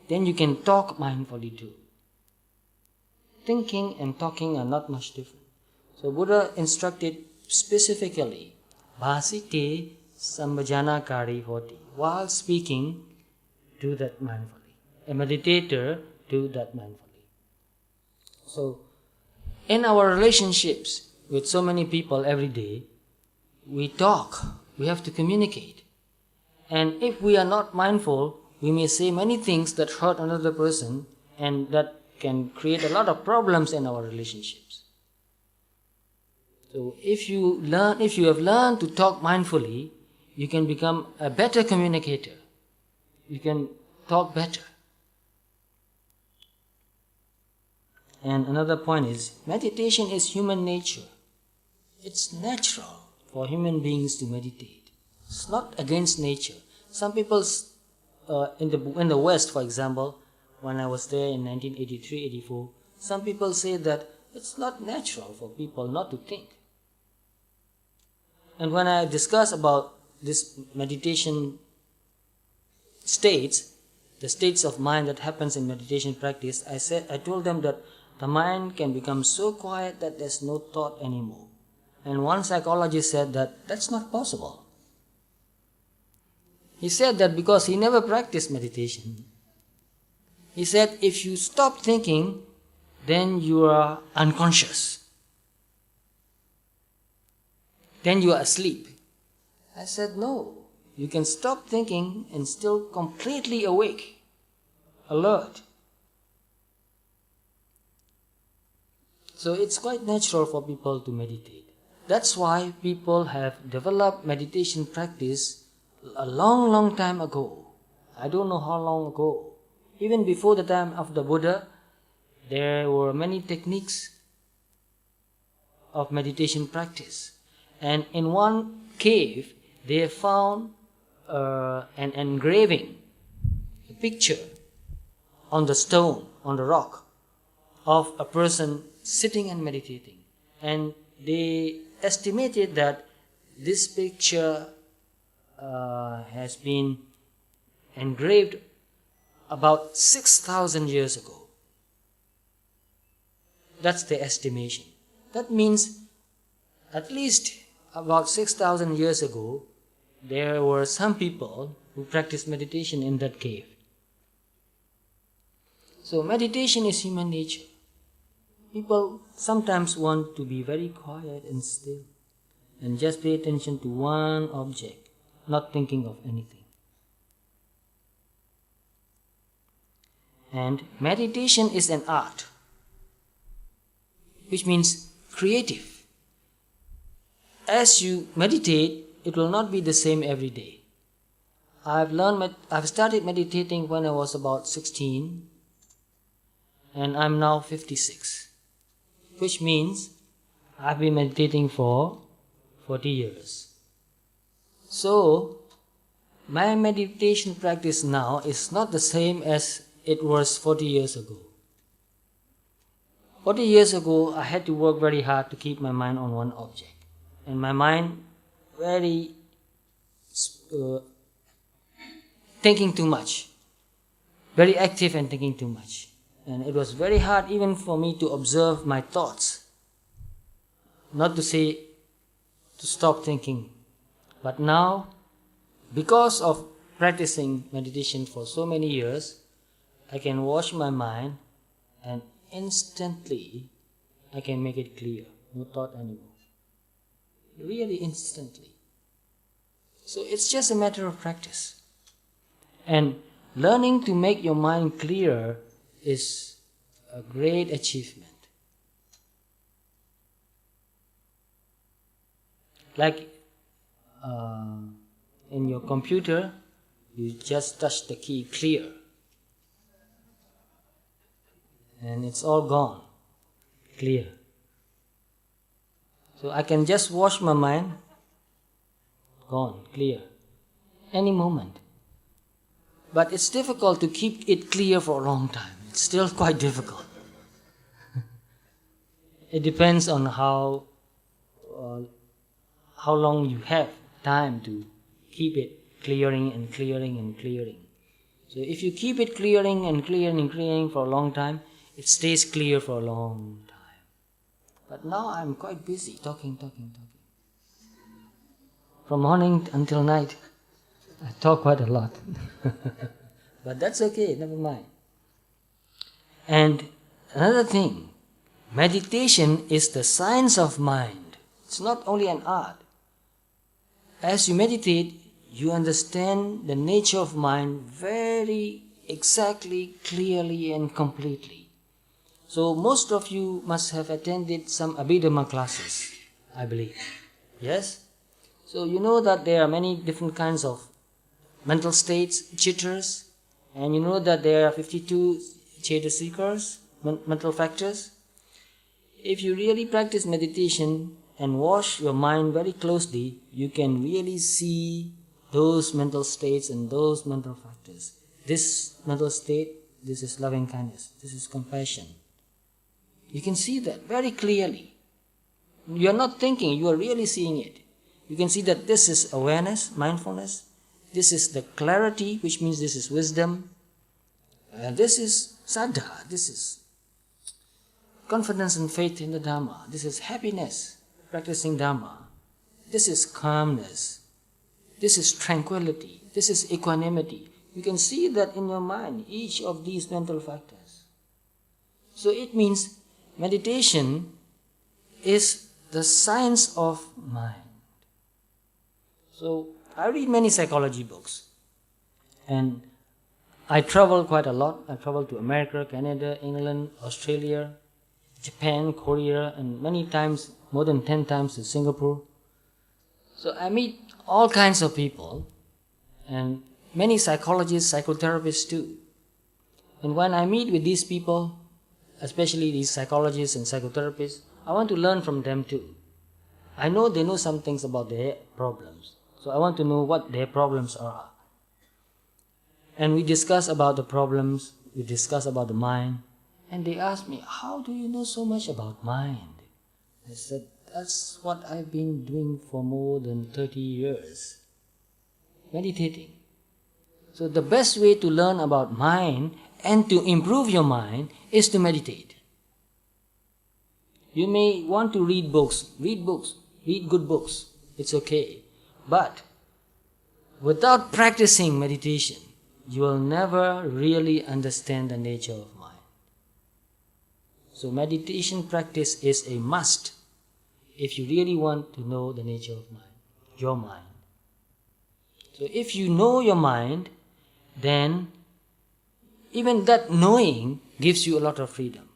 then you can talk mindfully too. Thinking and talking are not much different. So Buddha instructed specifically, Bhasite sambhajana kari hoti. While speaking, do that mindfully. A meditator, do that mindfully. So, in our relationships with so many people every day, we talk, we have to communicate. And if we are not mindful, we may say many things that hurt another person and that can create a lot of problems in our relationships. So if you have learned to talk mindfully, you can become a better communicator. You can talk better. And another point is, meditation is human nature. It's natural for human beings to meditate. It's not against nature. Some people in the West, for example, when I was there in 1983-84, some people say that it's not natural for people not to think. And when I discuss about this meditation states, the states of mind that happens in meditation practice, I told them that the mind can become so quiet that there's no thought anymore. And one psychologist said that that's not possible. He said that because he never practiced meditation. He said if you stop thinking, then you are unconscious. then you are asleep. I said, no. You can stop thinking and still completely awake, alert. So it's quite natural for people to meditate. That's why people have developed meditation practice a long time ago. I don't know how long ago. Even before the time of the Buddha, there were many techniques of meditation practice. And in one cave, they found an engraving, a picture on the stone, on the rock, of a person sitting and meditating. And they estimated that this picture has been engraved about 6,000 years ago. That's the estimation. That means at least about 6,000 years ago, there were some people who practiced meditation in that cave. So meditation is human nature. People sometimes want to be very quiet and still and just pay attention to one object, not thinking of anything. And meditation is an art, which means creative. As you meditate, it will not be the same every day. I've started meditating when I was about 16, and I'm now 56, which means I've been meditating for 40 years. So, my meditation practice now is not the same as it was 40 years ago. 40 years ago, I had to work very hard to keep my mind on one object. And my mind very thinking too much. Very active and thinking too much. And it was very hard even for me to observe my thoughts. Not to say to stop thinking. But now, because of practicing meditation for so many years, I can wash my mind and instantly I can make it clear. No thought anymore. Really instantly. So it's just a matter of practice. And learning to make your mind clear is a great achievement. Like in your computer, you just touch the key clear. And it's all gone, clear. So I can just wash my mind, gone, clear, any moment. But it's difficult to keep it clear for a long time. It's still quite difficult. It depends on how long you have time to keep it clearing and clearing and clearing. So if you keep it clearing and clearing and clearing for a long time, it stays clear for a long time. But now I'm quite busy talking. From morning until night, I talk quite a lot. But that's okay, never mind. And another thing, meditation is the science of mind. It's not only an art. As you meditate, you understand the nature of mind very exactly, clearly and completely. So most of you must have attended some Abhidhamma classes, I believe. Yes? So you know that there are many different kinds of mental states, chitters, and you know that there are 52 Chetasikars, mental factors. If you really practice meditation and wash your mind very closely, you can really see those mental states and those mental factors. This mental state, this is loving kindness, this is compassion. You can see that very clearly. You are not thinking, you are really seeing it. You can see that this is awareness, mindfulness. This is the clarity, which means this is wisdom. This is saddha, this is confidence and faith in the Dhamma. This is happiness, practicing Dhamma. This is calmness. This is tranquility. This is equanimity. You can see that in your mind, each of these mental factors. So it means meditation is the science of mind. So I read many psychology books, and I travel quite a lot. I travel to America, Canada, England, Australia, Japan, Korea, and many times, more than 10 times to Singapore. So I meet all kinds of people, and many psychologists, psychotherapists too. And when I meet with these people, especially these psychologists and psychotherapists, I want to learn from them too. I know they know some things about their problems, so I want to know what their problems are. And we discuss about the problems, we discuss about the mind, and they ask me, how do you know so much about mind? I said, that's what I've been doing for more than 30 years, meditating. So the best way to learn about mind and to improve your mind is to meditate. You may want to read books, read good books, it's okay. But without practicing meditation, you will never really understand the nature of mind. So meditation practice is a must if you really want to know the nature of mind, your mind. So if you know your mind, then even that knowing gives you a lot of freedom.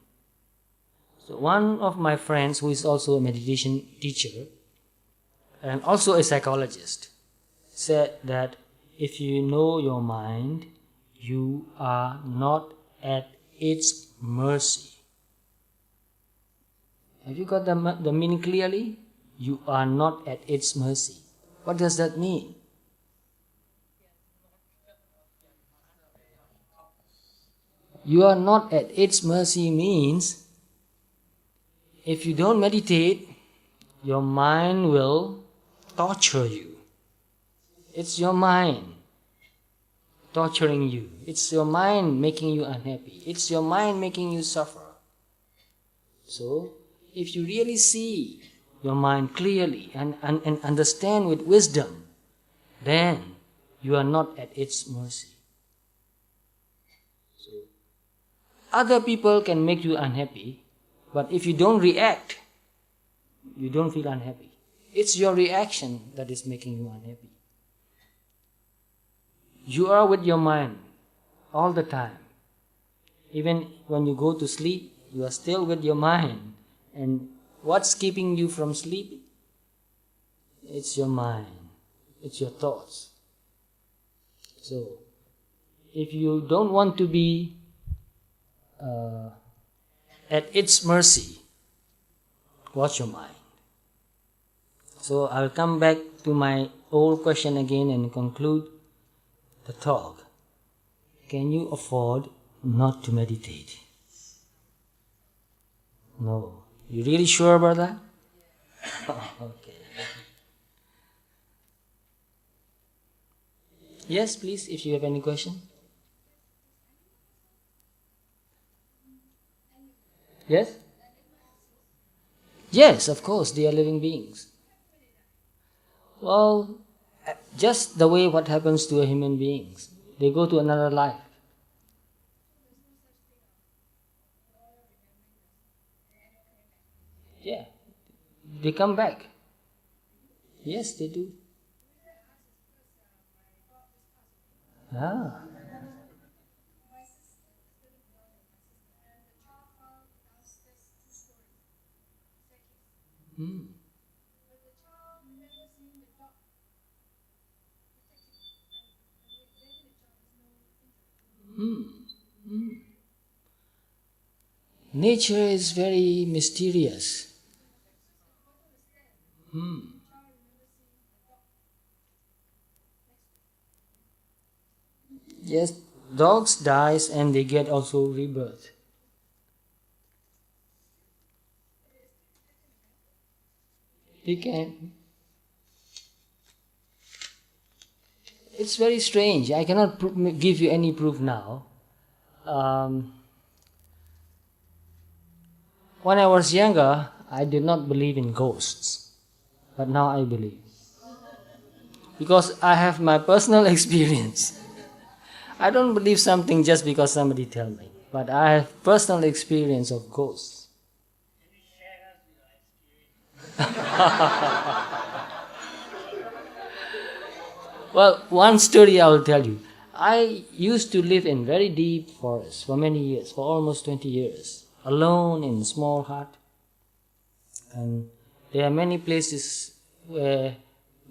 So one of my friends, who is also a meditation teacher and also a psychologist, said that if you know your mind, you are not at its mercy. Have you got the meaning clearly? You are not at its mercy. What does that mean? You are not at its mercy means if you don't meditate, your mind will torture you. It's your mind torturing you. It's your mind making you unhappy. It's your mind making you suffer. So, if you really see your mind clearly and understand with wisdom, then you are not at its mercy. So, other people can make you unhappy, but if you don't react, you don't feel unhappy. It's your reaction that is making you unhappy. You are with your mind all the time. Even when you go to sleep, you are still with your mind. And what's keeping you from sleeping? It's your mind. It's your thoughts. So, if you don't want to be at its mercy, watch your mind. So I'll come back to my old question again and conclude the talk. Can you afford not to meditate? No. You really sure about that? Okay. Yes, please, if you have any question. Yes? Yes, of course, they are living beings. Well, just the way what happens to a human beings. They go to another life. Yeah, they come back. Yes, they do. Ah. Hmm. Hmm. Hmm. Nature is very mysterious. Hmm. Yes, dogs dies and they get also rebirth. They can. It's very strange. I cannot give you any proof now. When I was younger, I did not believe in ghosts, but now I believe. Because I have my personal experience. I don't believe something just because somebody tell me, but I have personal experience of ghosts. Well, one story I will tell you. I used to live in very deep forest for many years, for almost 20 years, alone in a small hut. And there are many places where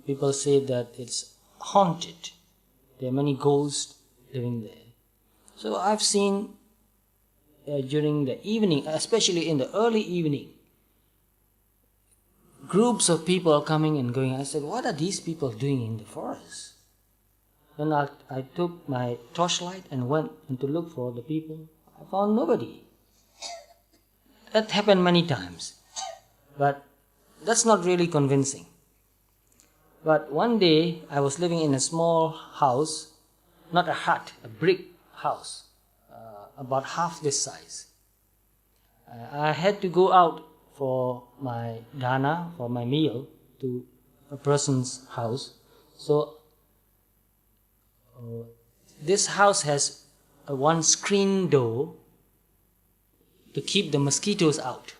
people say that it's haunted. There are many ghosts living there. So I've seen during the evening, especially in the early evening, groups of people coming and going. I said, what are these people doing in the forest? Then I took my torchlight and went to look for the people. I found nobody. That happened many times. But that's not really convincing. But one day I was living in a small house, not a hut, a brick house, about half this size. I had to go out for my dana, for my meal, to a person's house. So this house has one screen door to keep the mosquitoes out.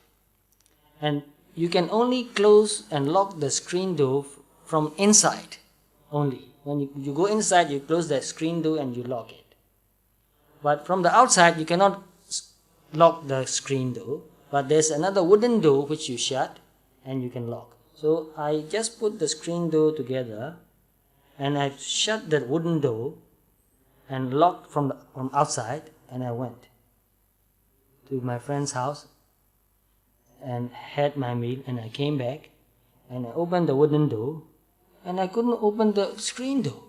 And you can only close and lock the screen door from inside only. When you go inside, you close the screen door and you lock it. But from the outside, you cannot lock the screen door. But there's another wooden door which you shut and you can lock. So I just put the screen door together and I shut the wooden door and locked from outside, and I went to my friend's house and had my meal, and I came back and I opened the wooden door and I couldn't open the screen door.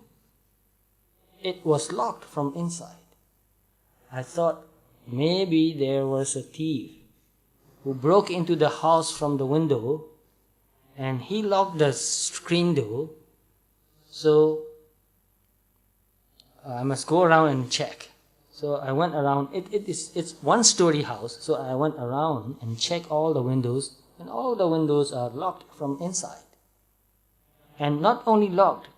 It was locked from inside. I thought maybe there was a thief who broke into the house from the window and he locked the screen door. So I must go around and check. So I went around. It's one-story house. So I went around and checked all the windows, and all the windows are locked from inside. And not only locked.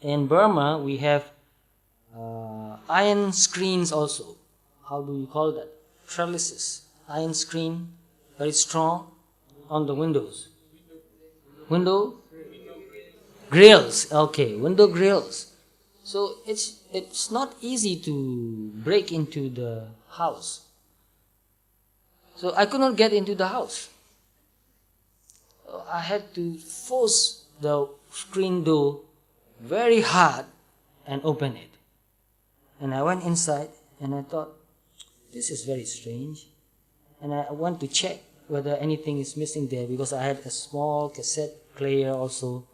In Burma, we have iron screens also. How do you call that? Trellises. Iron screen, very strong, on the windows. Window grills. Okay, window grills. So it's not easy to break into the house. So I could not get into the house. I had to force the screen door very hard and open it. And I went inside and I thought, this is very strange. And I went to check whether anything is missing there, because I had a small cassette player also.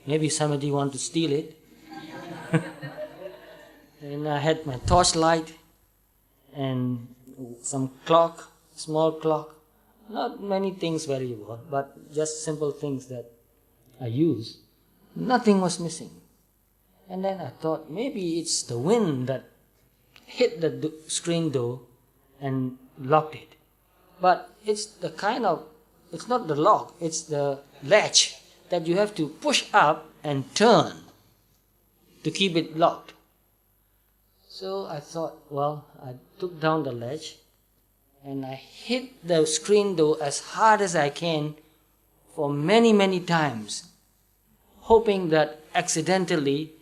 Maybe somebody want to steal it. And I had my torchlight and some clock, small clock. Not many things valuable, but just simple things that I use. Nothing was missing. And then I thought maybe it's the wind that hit the screen door and locked it. But it's not the lock, it's the latch that you have to push up and turn to keep it locked. So I thought, well, I took down the latch and I hit the screen door as hard as I can for many, many times, hoping that accidentally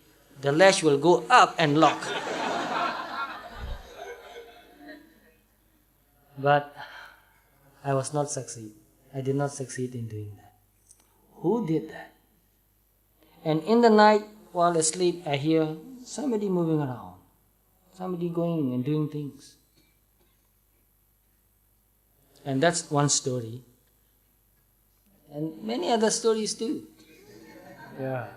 the latch will go up and lock. But I did not succeed in doing that. Who did that? And in the night, while asleep, I hear somebody moving around. Somebody going and doing things. And that's one story. And many other stories too. Yeah.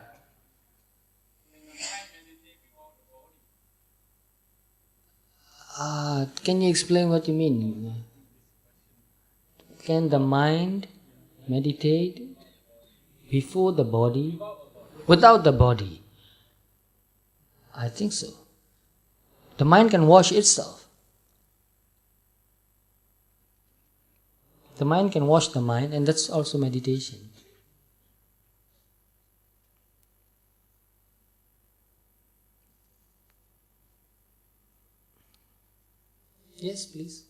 Can you explain what you mean? Can the mind meditate before the body, without the body? I think so. The mind can wash itself. The mind can wash the mind, and that's also meditation. Yes, please.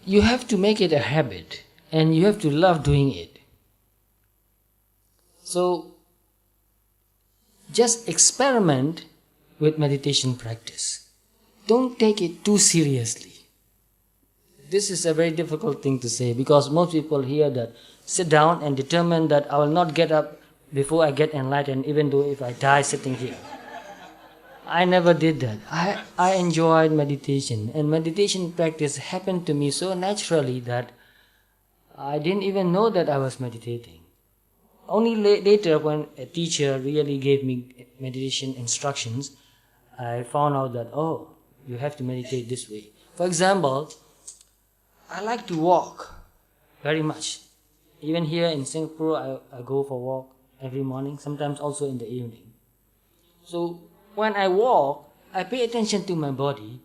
you have to make it a habit and you have to love doing it. So just experiment with meditation practice. Don't take it too seriously. This is a very difficult thing to say because most people hear that sit down and determine that I will not get up before I get enlightened, even though if I die sitting here. I never did that. I enjoyed meditation, and meditation practice happened to me so naturally that I didn't even know that I was meditating. Only later, when a teacher really gave me meditation instructions, I found out that, oh, you have to meditate this way. For example, I like to walk very much. Even here in Singapore, I go for a walk every morning, sometimes also in the evening. So when I walk, I pay attention to my body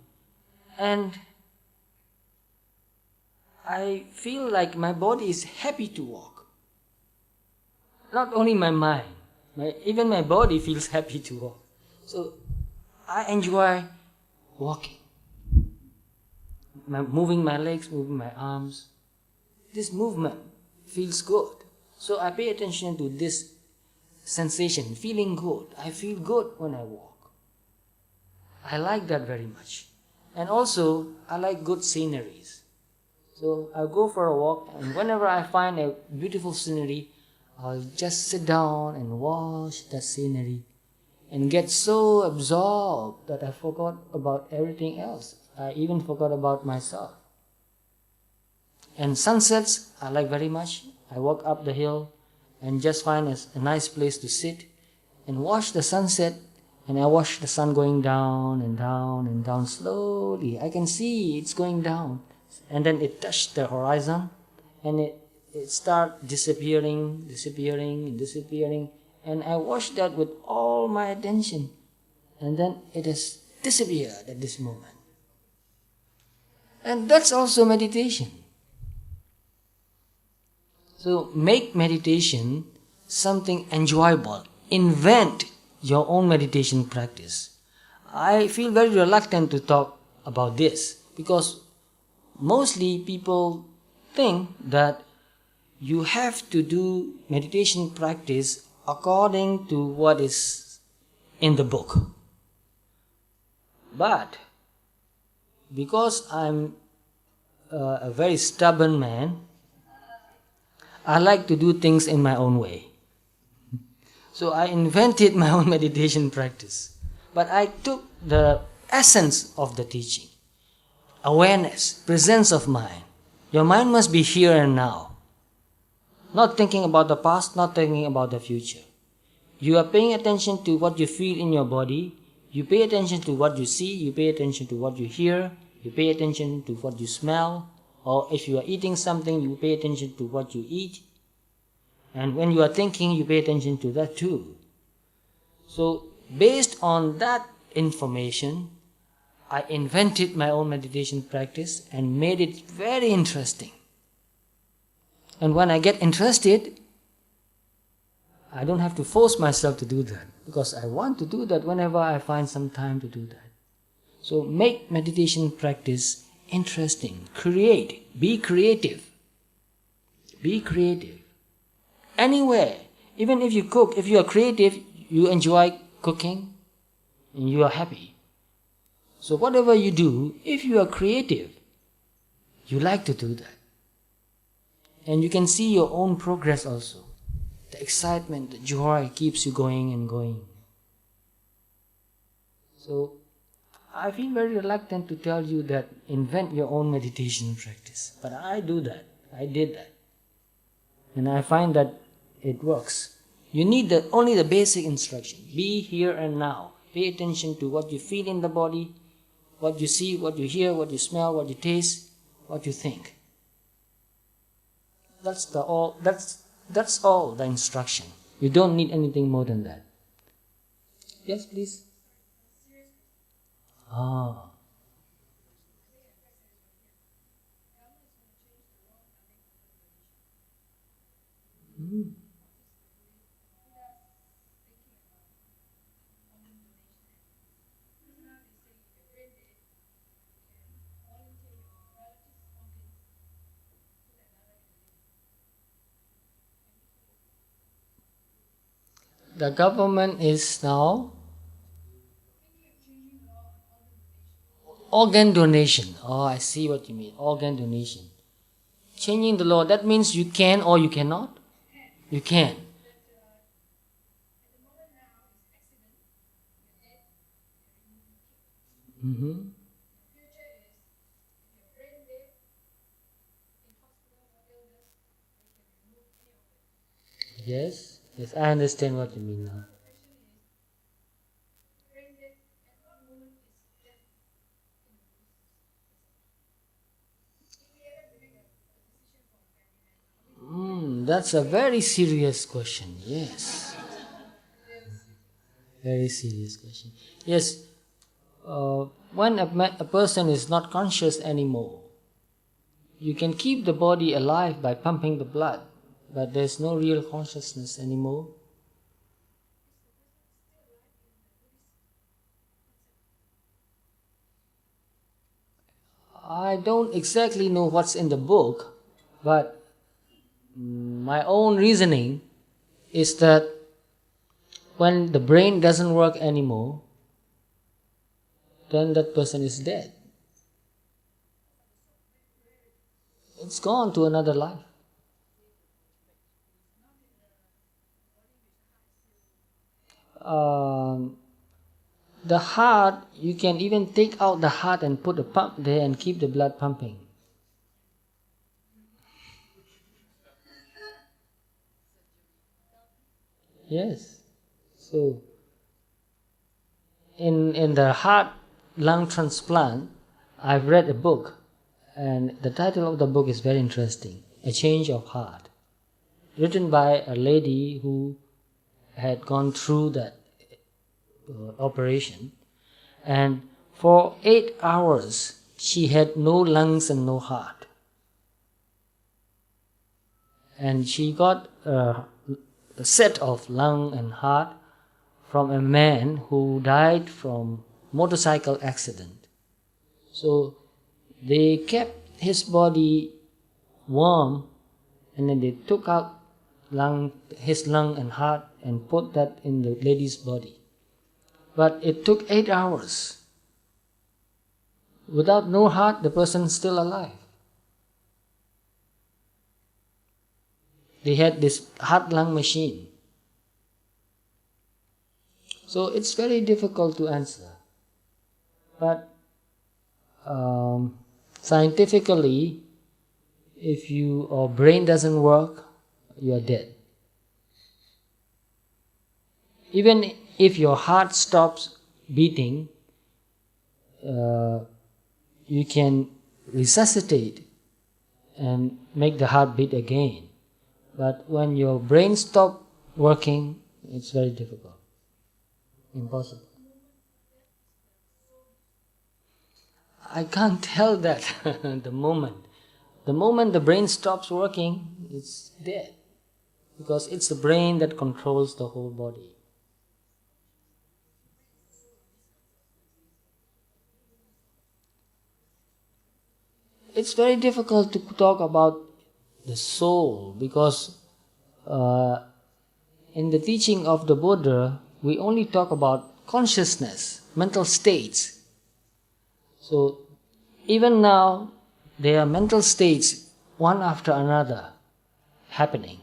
and I feel like my body is happy to walk. Not only my mind, even my body feels happy to walk. So I enjoy walking. Moving my legs, moving my arms. This movement feels good. So I pay attention to this sensation, feeling good. I feel good when I walk. I like that very much. And also, I like good sceneries. So I'll go for a walk, and whenever I find a beautiful scenery, I'll just sit down and watch that scenery and get so absorbed that I forgot about everything else. I even forgot about myself. And sunsets, I like very much. I walk up the hill and just find a nice place to sit and watch the sunset, and I watch the sun going down and down and down slowly. I can see it's going down, and then it touched the horizon and it start disappearing, and I watch that with all my attention, and then it has disappeared at this moment. And that's also meditation. So make meditation something enjoyable. Invent your own meditation practice. I feel very reluctant to talk about this because mostly people think that you have to do meditation practice according to what is in the book. But because I'm a very stubborn man, I like to do things in my own way. So I invented my own meditation practice. But I took the essence of the teaching. Awareness, presence of mind. Your mind must be here and now. Not thinking about the past, not thinking about the future. You are paying attention to what you feel in your body. You pay attention to what you see. You pay attention to what you hear. You pay attention to what you smell. Or if you are eating something, you pay attention to what you eat. And when you are thinking, you pay attention to that too. So based on that information, I invented my own meditation practice and made it very interesting. And when I get interested, I don't have to force myself to do that because I want to do that whenever I find some time to do that. So make meditation practice interesting. Create. Be creative. Be creative. Anywhere. Even if you cook, if you are creative, you enjoy cooking and you are happy. So whatever you do, if you are creative, you like to do that. And you can see your own progress also. The excitement, the joy keeps you going and going. So I feel very reluctant to tell you that invent your own meditation practice. But I do that. I did that. And I find that it works. You need only the basic instruction. Be here and now. Pay attention to what you feel in the body, what you see, what you hear, what you smell, what you taste, what you think. That's all the instruction. You don't need anything more than that. Yes, please. Ah. The government is now organ donation. Oh, I see what you mean. Organ donation. Changing the law, that means you can or you cannot? You can. Mm-hmm. Yes, yes, I understand what you mean now. That's a very serious question. Yes, very serious question. Yes, when a person is not conscious anymore, you can keep the body alive by pumping the blood, but there's no real consciousness anymore. I don't exactly know what's in the book, but my own reasoning is that when the brain doesn't work anymore, then that person is dead. It's gone to another life. The heart, you can even take out the heart and put a pump there and keep the blood pumping. Yes. So, in the heart lung transplant, I've read a book, and the title of the book is very interesting, A Change of Heart, written by a lady who had gone through that operation, and for 8 hours she had no lungs and no heart, and she got a set of lung and heart from a man who died from motorcycle accident. So they kept his body warm, and then they took out his lung and heart and put that in the lady's body. But it took 8 hours. Without no heart, the person's still alive. They had this heart-lung machine. So it's very difficult to answer. But scientifically, if your brain doesn't work, you are dead. Even if your heart stops beating, you can resuscitate and make the heart beat again. But when your brain stops working, it's very difficult. Impossible. I can't tell that the moment. The moment the brain stops working, it's dead. Because it's the brain that controls the whole body. It's very difficult to talk about the soul, because in the teaching of the Buddha, we only talk about consciousness, mental states. So even now, there are mental states one after another happening.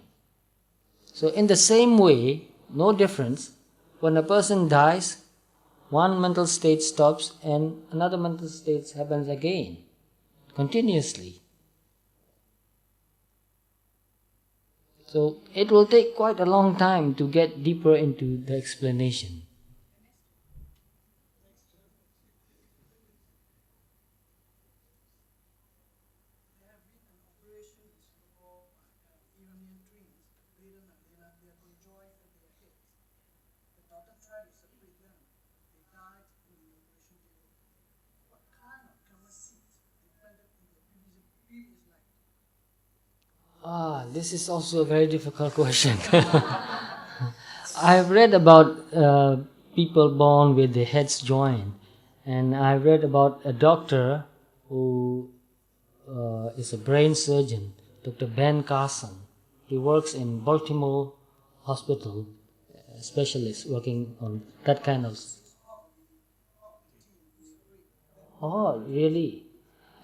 So in the same way, no difference, when a person dies, one mental state stops and another mental state happens again, continuously. So it will take quite a long time to get deeper into the explanation. This is also a very difficult question. I've read about people born with the heads joined, and I've read about a doctor who is a brain surgeon, Dr. Ben Carson. He works in Baltimore Hospital, specialist working on that kind of. Oh, really?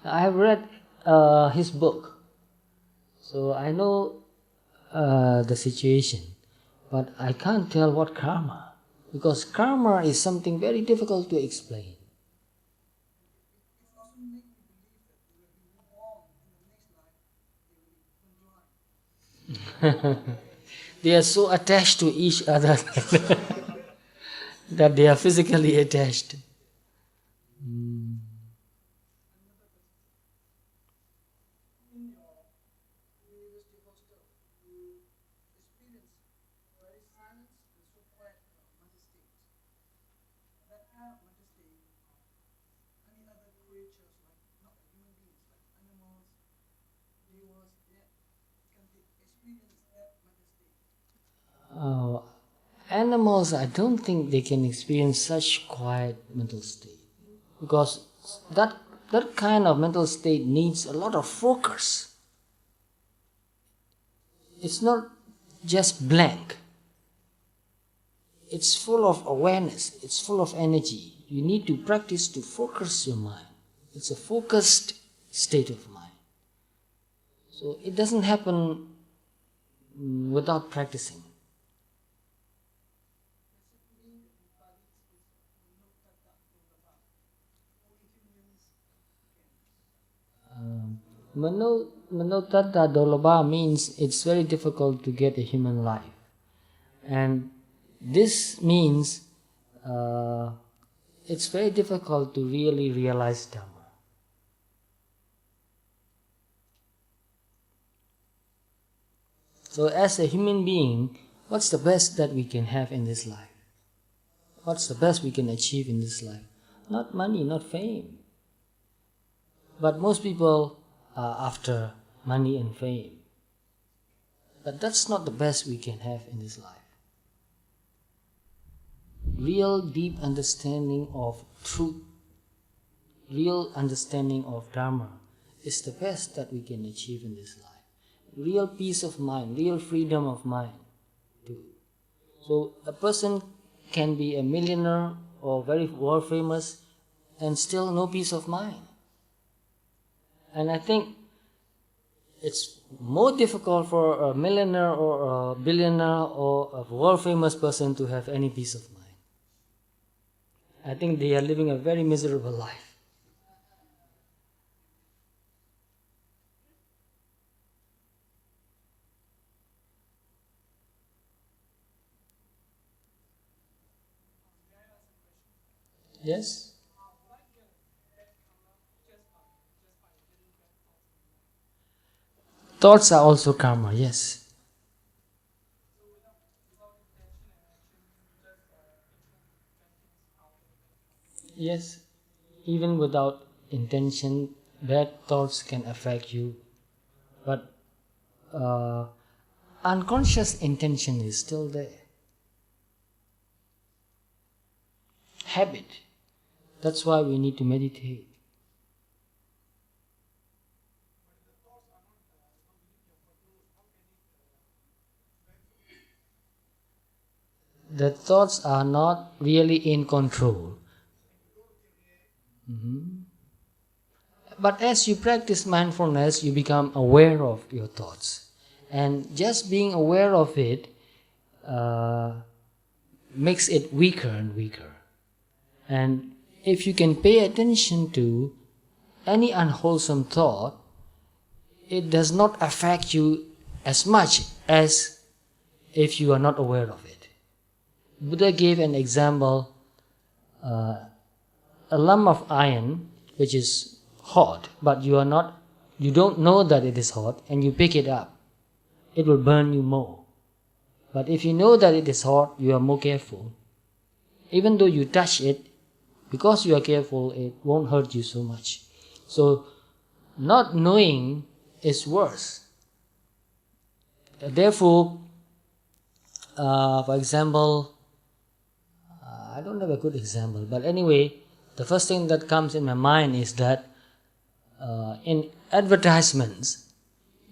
I have read his book, so I know the situation, but I can't tell what karma, because karma is something very difficult to explain. They are so attached to each other that they are physically attached. Oh, animals, I don't think they can experience such quiet mental state, because that kind of mental state needs a lot of focus. It's not just blank. It's full of awareness. It's full of energy. You need to practice to focus your mind. It's a focused state of mind. So it doesn't happen without practicing. Manotatta dolabha means it's very difficult to get a human life. And this means it's very difficult to really realize Dhamma. So as a human being, what's the best that we can have in this life? What's the best we can achieve in this life? Not money, not fame. But most people are after money and fame. But that's not the best we can have in this life. Real deep understanding of truth, real understanding of Dharma is the best that we can achieve in this life. Real peace of mind, real freedom of mind too. So a person can be a millionaire or very world famous and still no peace of mind. And I think it's more difficult for a millionaire or a billionaire or a world famous person to have any peace of mind. I think they are living a very miserable life. Yes? Thoughts are also karma, yes. Yes, even without intention, bad thoughts can affect you. But unconscious intention is still there. Habit. That's why we need to meditate. The thoughts are not really in control. But as you practice mindfulness, you become aware of your thoughts. And just being aware of it makes it weaker and weaker. And if you can pay attention to any unwholesome thought, it does not affect you as much as if you are not aware of it. Buddha gave an example, a lump of iron which is hot, but you don't know that it is hot, and you pick it up, it will burn you more. But if you know that it is hot, you are more careful. Even though you touch it, because you are careful, it won't hurt you so much. So, not knowing is worse. Therefore, for example, I don't have a good example, but anyway, the first thing that comes in my mind is that in advertisements,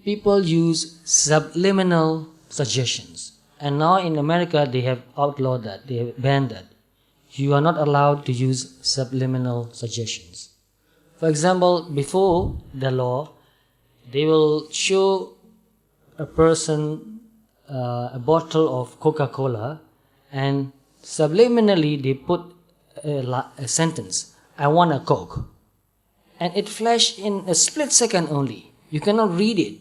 people use subliminal suggestions. And now in America they have outlawed that, they have banned that. You are not allowed to use subliminal suggestions. For example, before the law, they will show a person a bottle of Coca-Cola, and subliminally they put a sentence, I want a Coke. And it flashed in a split second only. You cannot read it.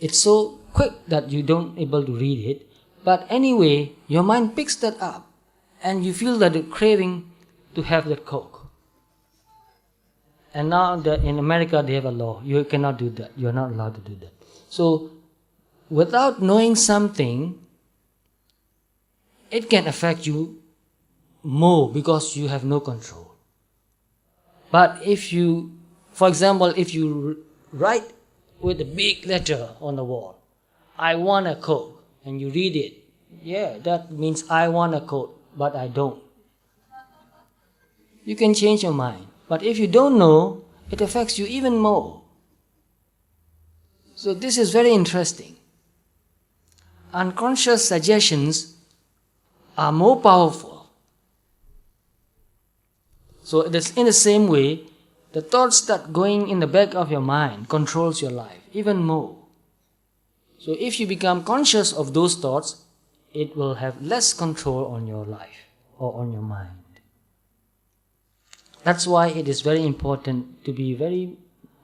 It's so quick that you don't able to read it. But anyway, your mind picks that up and you feel that the craving to have that Coke. And now that in America they have a law, you cannot do that. You are not allowed to do that. So without knowing something, it can affect you more because you have no control. But if you, for example, if you write with a big letter on the wall, I want a Coke, and you read it, yeah, that means I want a Coke, but I don't. You can change your mind. But if you don't know, it affects you even more. So this is very interesting. Unconscious suggestions are more powerful. So it is in the same way, the thoughts that going in the back of your mind controls your life even more. So if you become conscious of those thoughts, it will have less control on your life or on your mind. That's why it is very important to be very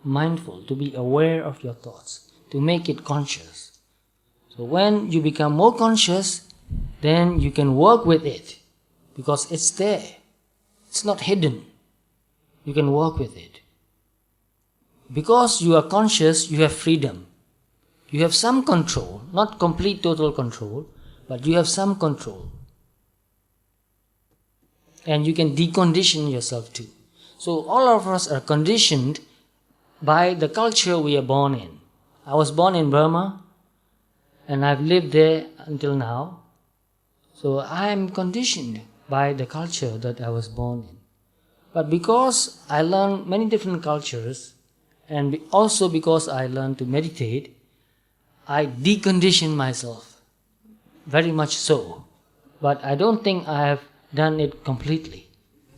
mindful, to be aware of your thoughts, to make it conscious. So when you become more conscious, then you can work with it because it's there. It's not hidden. You can work with it. Because you are conscious, you have freedom. You have some control, not complete total control, but you have some control. And you can decondition yourself too. So all of us are conditioned by the culture we are born in. I was born in Burma and I've lived there until now. So I am conditioned by the culture that I was born in. But because I learned many different cultures, and also because I learned to meditate, I decondition myself, very much so. But I don't think I have done it completely.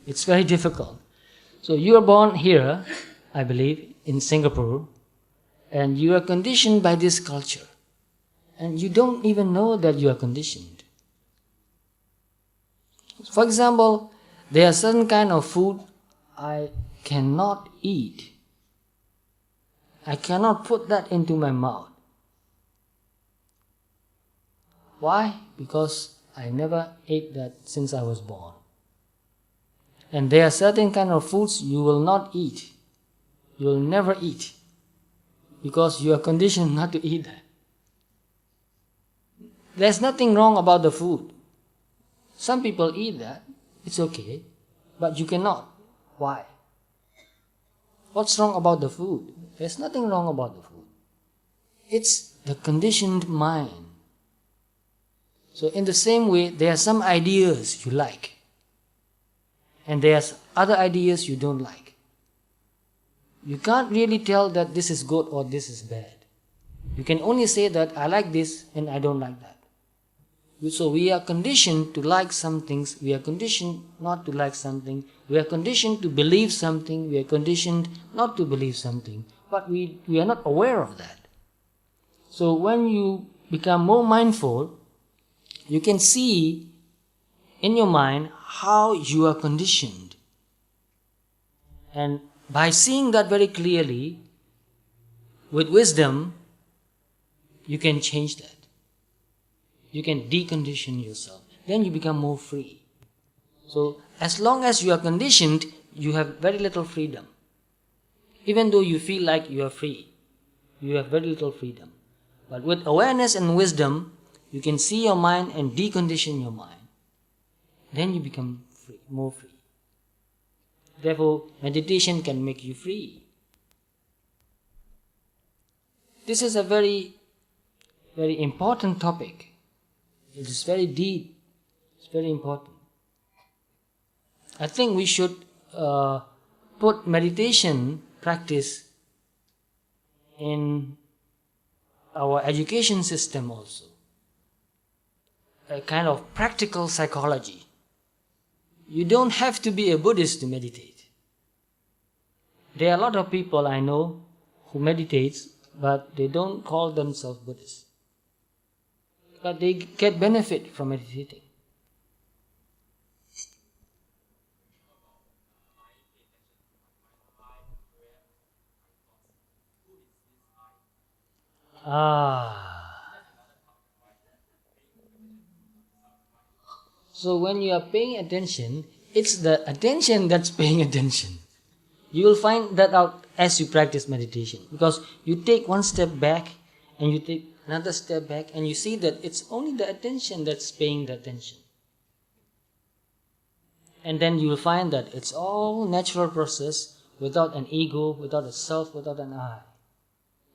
It's very difficult. So you are born here, I believe, in Singapore, and you are conditioned by this culture. And you don't even know that you are conditioned. For example, there are certain kind of food I cannot eat. I cannot put that into my mouth. Why? Because I never ate that since I was born. And there are certain kind of foods you will not eat. You will never eat. Because you are conditioned not to eat that. There's nothing wrong about the food. Some people eat that. It's okay. But you cannot. Why? What's wrong about the food? There's nothing wrong about the food. It's the conditioned mind. So in the same way, there are some ideas you like. And there's other ideas you don't like. You can't really tell that this is good or this is bad. You can only say that I like this and I don't like that. So we are conditioned to like some things, we are conditioned not to like something, we are conditioned to believe something, we are conditioned not to believe something, but we are not aware of that. So when you become more mindful, you can see in your mind how you are conditioned. And by seeing that very clearly, with wisdom, you can change that. You can decondition yourself. Then you become more free. So as long as you are conditioned, you have very little freedom. Even though you feel like you are free, you have very little freedom. But with awareness and wisdom, you can see your mind and decondition your mind. Then you become free, more free. Therefore, meditation can make you free. This is a very, very important topic. It is very deep. It's very important. I think we should put meditation practice in our education system also. a kind of practical psychology. You don't have to be a Buddhist to meditate. There are a lot of people I know who meditate, but they don't call themselves Buddhists. But they get benefit from meditating. So when you are paying attention, it's the attention that's paying attention. You will find that out as you practice meditation. Because you take one step back and you take another step back and you see that it's only the attention that's paying the attention. And then you will find that it's all natural process without an ego, without a self, without an I.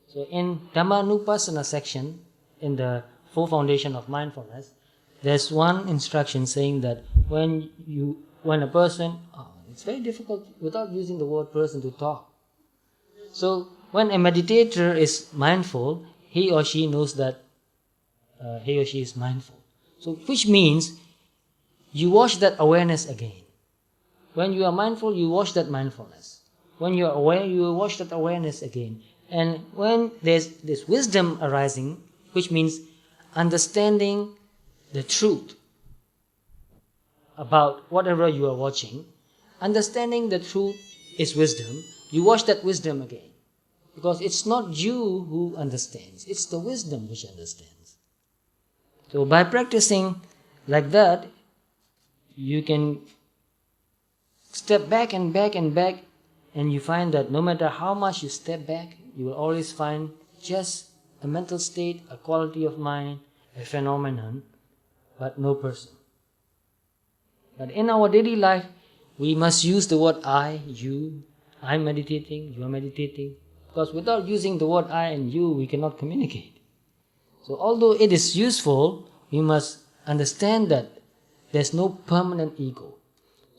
So in Dhammanupassana section, in the Four Foundation of Mindfulness, there's one instruction saying that when a person, it's very difficult without using the word person to talk. So when a meditator is mindful, he or she knows that he or she is mindful. So which means you watch that awareness again. When you are mindful, you watch that mindfulness. When you are aware, you watch that awareness again. And when there's this wisdom arising, which means understanding the truth about whatever you are watching, understanding the truth is wisdom, you watch that wisdom again. Because it's not you who understands, it's the wisdom which understands. So by practicing like that, you can step back and back and back, and you find that no matter how much you step back, you will always find just a mental state, a quality of mind, a phenomenon, but no person. But in our daily life, we must use the word I, you. I'm meditating, you are meditating. Because without using the word I and you, we cannot communicate. So although it is useful, we must understand that there's no permanent ego.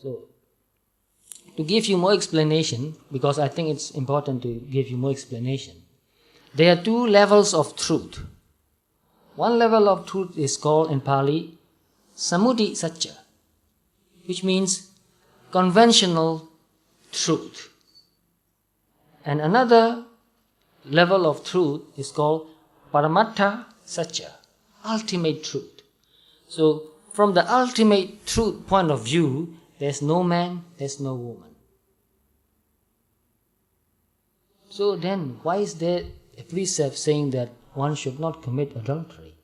So to give you more explanation, because I think it's important to give you more explanation, there are two levels of truth. One level of truth is called in Pali Samuti Satcha, which means conventional truth. And another level of truth is called Paramattha Satcha, ultimate truth. So from the ultimate truth point of view, there's no man, there's no woman. So then, why is there a precept saying that one should not commit adultery?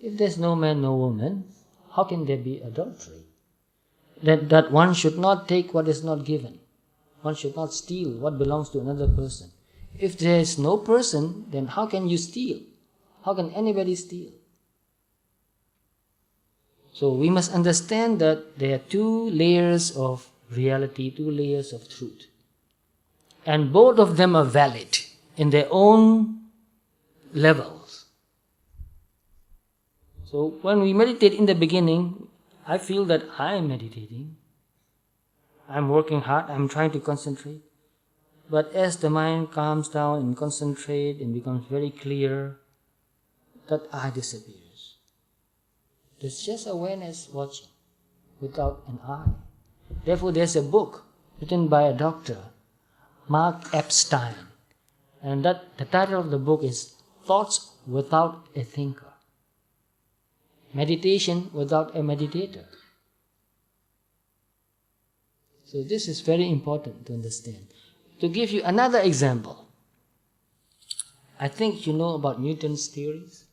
If there's no man, no woman, how can there be adultery? That one should not take what is not given. One should not steal what belongs to another person. If there is no person, then how can you steal? How can anybody steal? So we must understand that there are two layers of reality, two layers of truth. And both of them are valid in their own levels. So when we meditate in the beginning, I feel that I am meditating. I'm working hard, I'm trying to concentrate. But as the mind calms down and concentrates and becomes very clear, that I disappears. There's just awareness watching without an I. Therefore, there's a book written by a doctor, Mark Epstein, and the title of the book is Thoughts Without a Thinker. Meditation without a meditator. So this is very important to understand. To give you another example, I think you know about Newton's theories.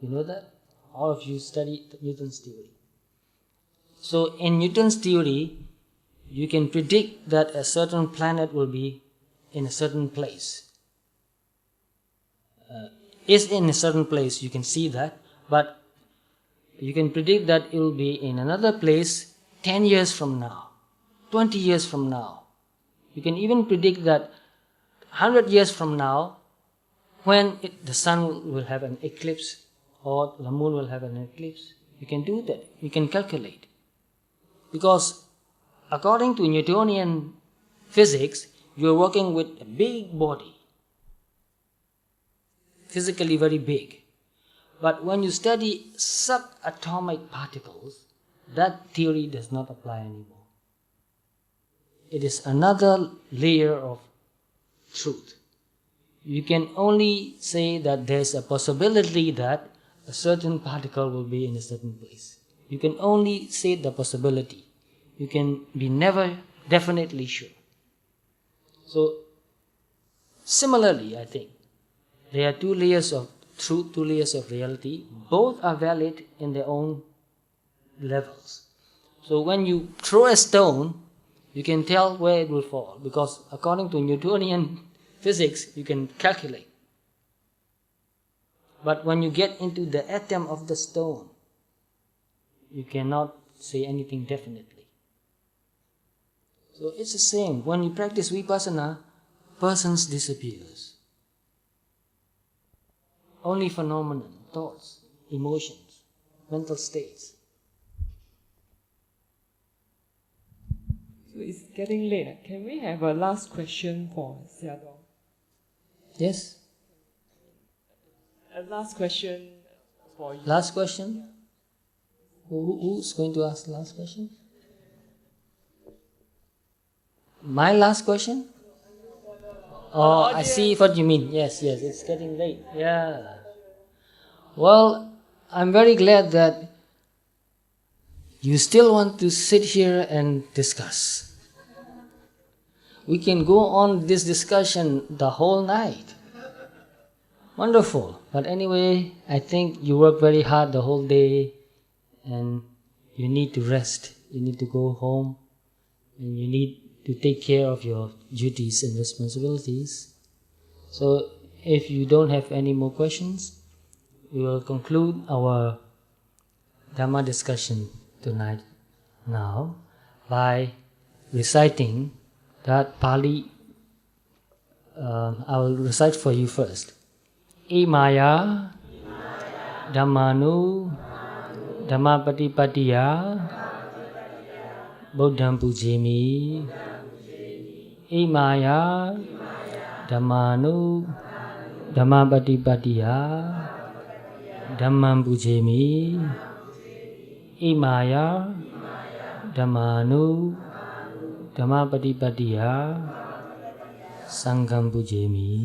You know that? All of you study Newton's theory. So in Newton's theory, you can predict that a certain planet will be in a certain place. Is in a certain place, you can see that, but you can predict that it will be in another place 10 years from now, 20 years from now. You can even predict that 100 years from now, when the sun will have an eclipse or the moon will have an eclipse. You can do that. You can calculate. Because according to Newtonian physics, you are working with a big body, physically very big. But when you study subatomic particles, that theory does not apply anymore. It is another layer of truth. You can only say that there's a possibility that a certain particle will be in a certain place. You can only say the possibility. You can be never definitely sure. So, similarly, I think, there are two layers of truth, two layers of reality. Both are valid in their own levels. So when you throw a stone, you can tell where it will fall, because according to Newtonian physics, you can calculate. But when you get into the atom of the stone, you cannot say anything definitely. So it's the same. When you practice vipassana, persons disappears. Only phenomenon, thoughts, emotions, mental states. So it's getting late. Can we have a last question for Sayadaw? Yes? A last question for you. Last question? Who's going to ask the last question? My last question? Oh, I see what you mean. Yes, it's getting late. Yeah. Well, I'm very glad that you still want to sit here and discuss. We can go on this discussion the whole night. Wonderful. But anyway, I think you work very hard the whole day and you need to rest. You need to go home and you need to take care of your duties and responsibilities. So if you don't have any more questions, we will conclude our Dhamma discussion tonight now by reciting that Pali. I will recite for you first. Imaya Dhammanu Dhammapatipatiya Buddham Pujimi. Imaya Dhammanu Dhammapatipatiya Dhammam Pujimi. Imaya Dhammanu Dhammapatipatiya Sangham Pujimi.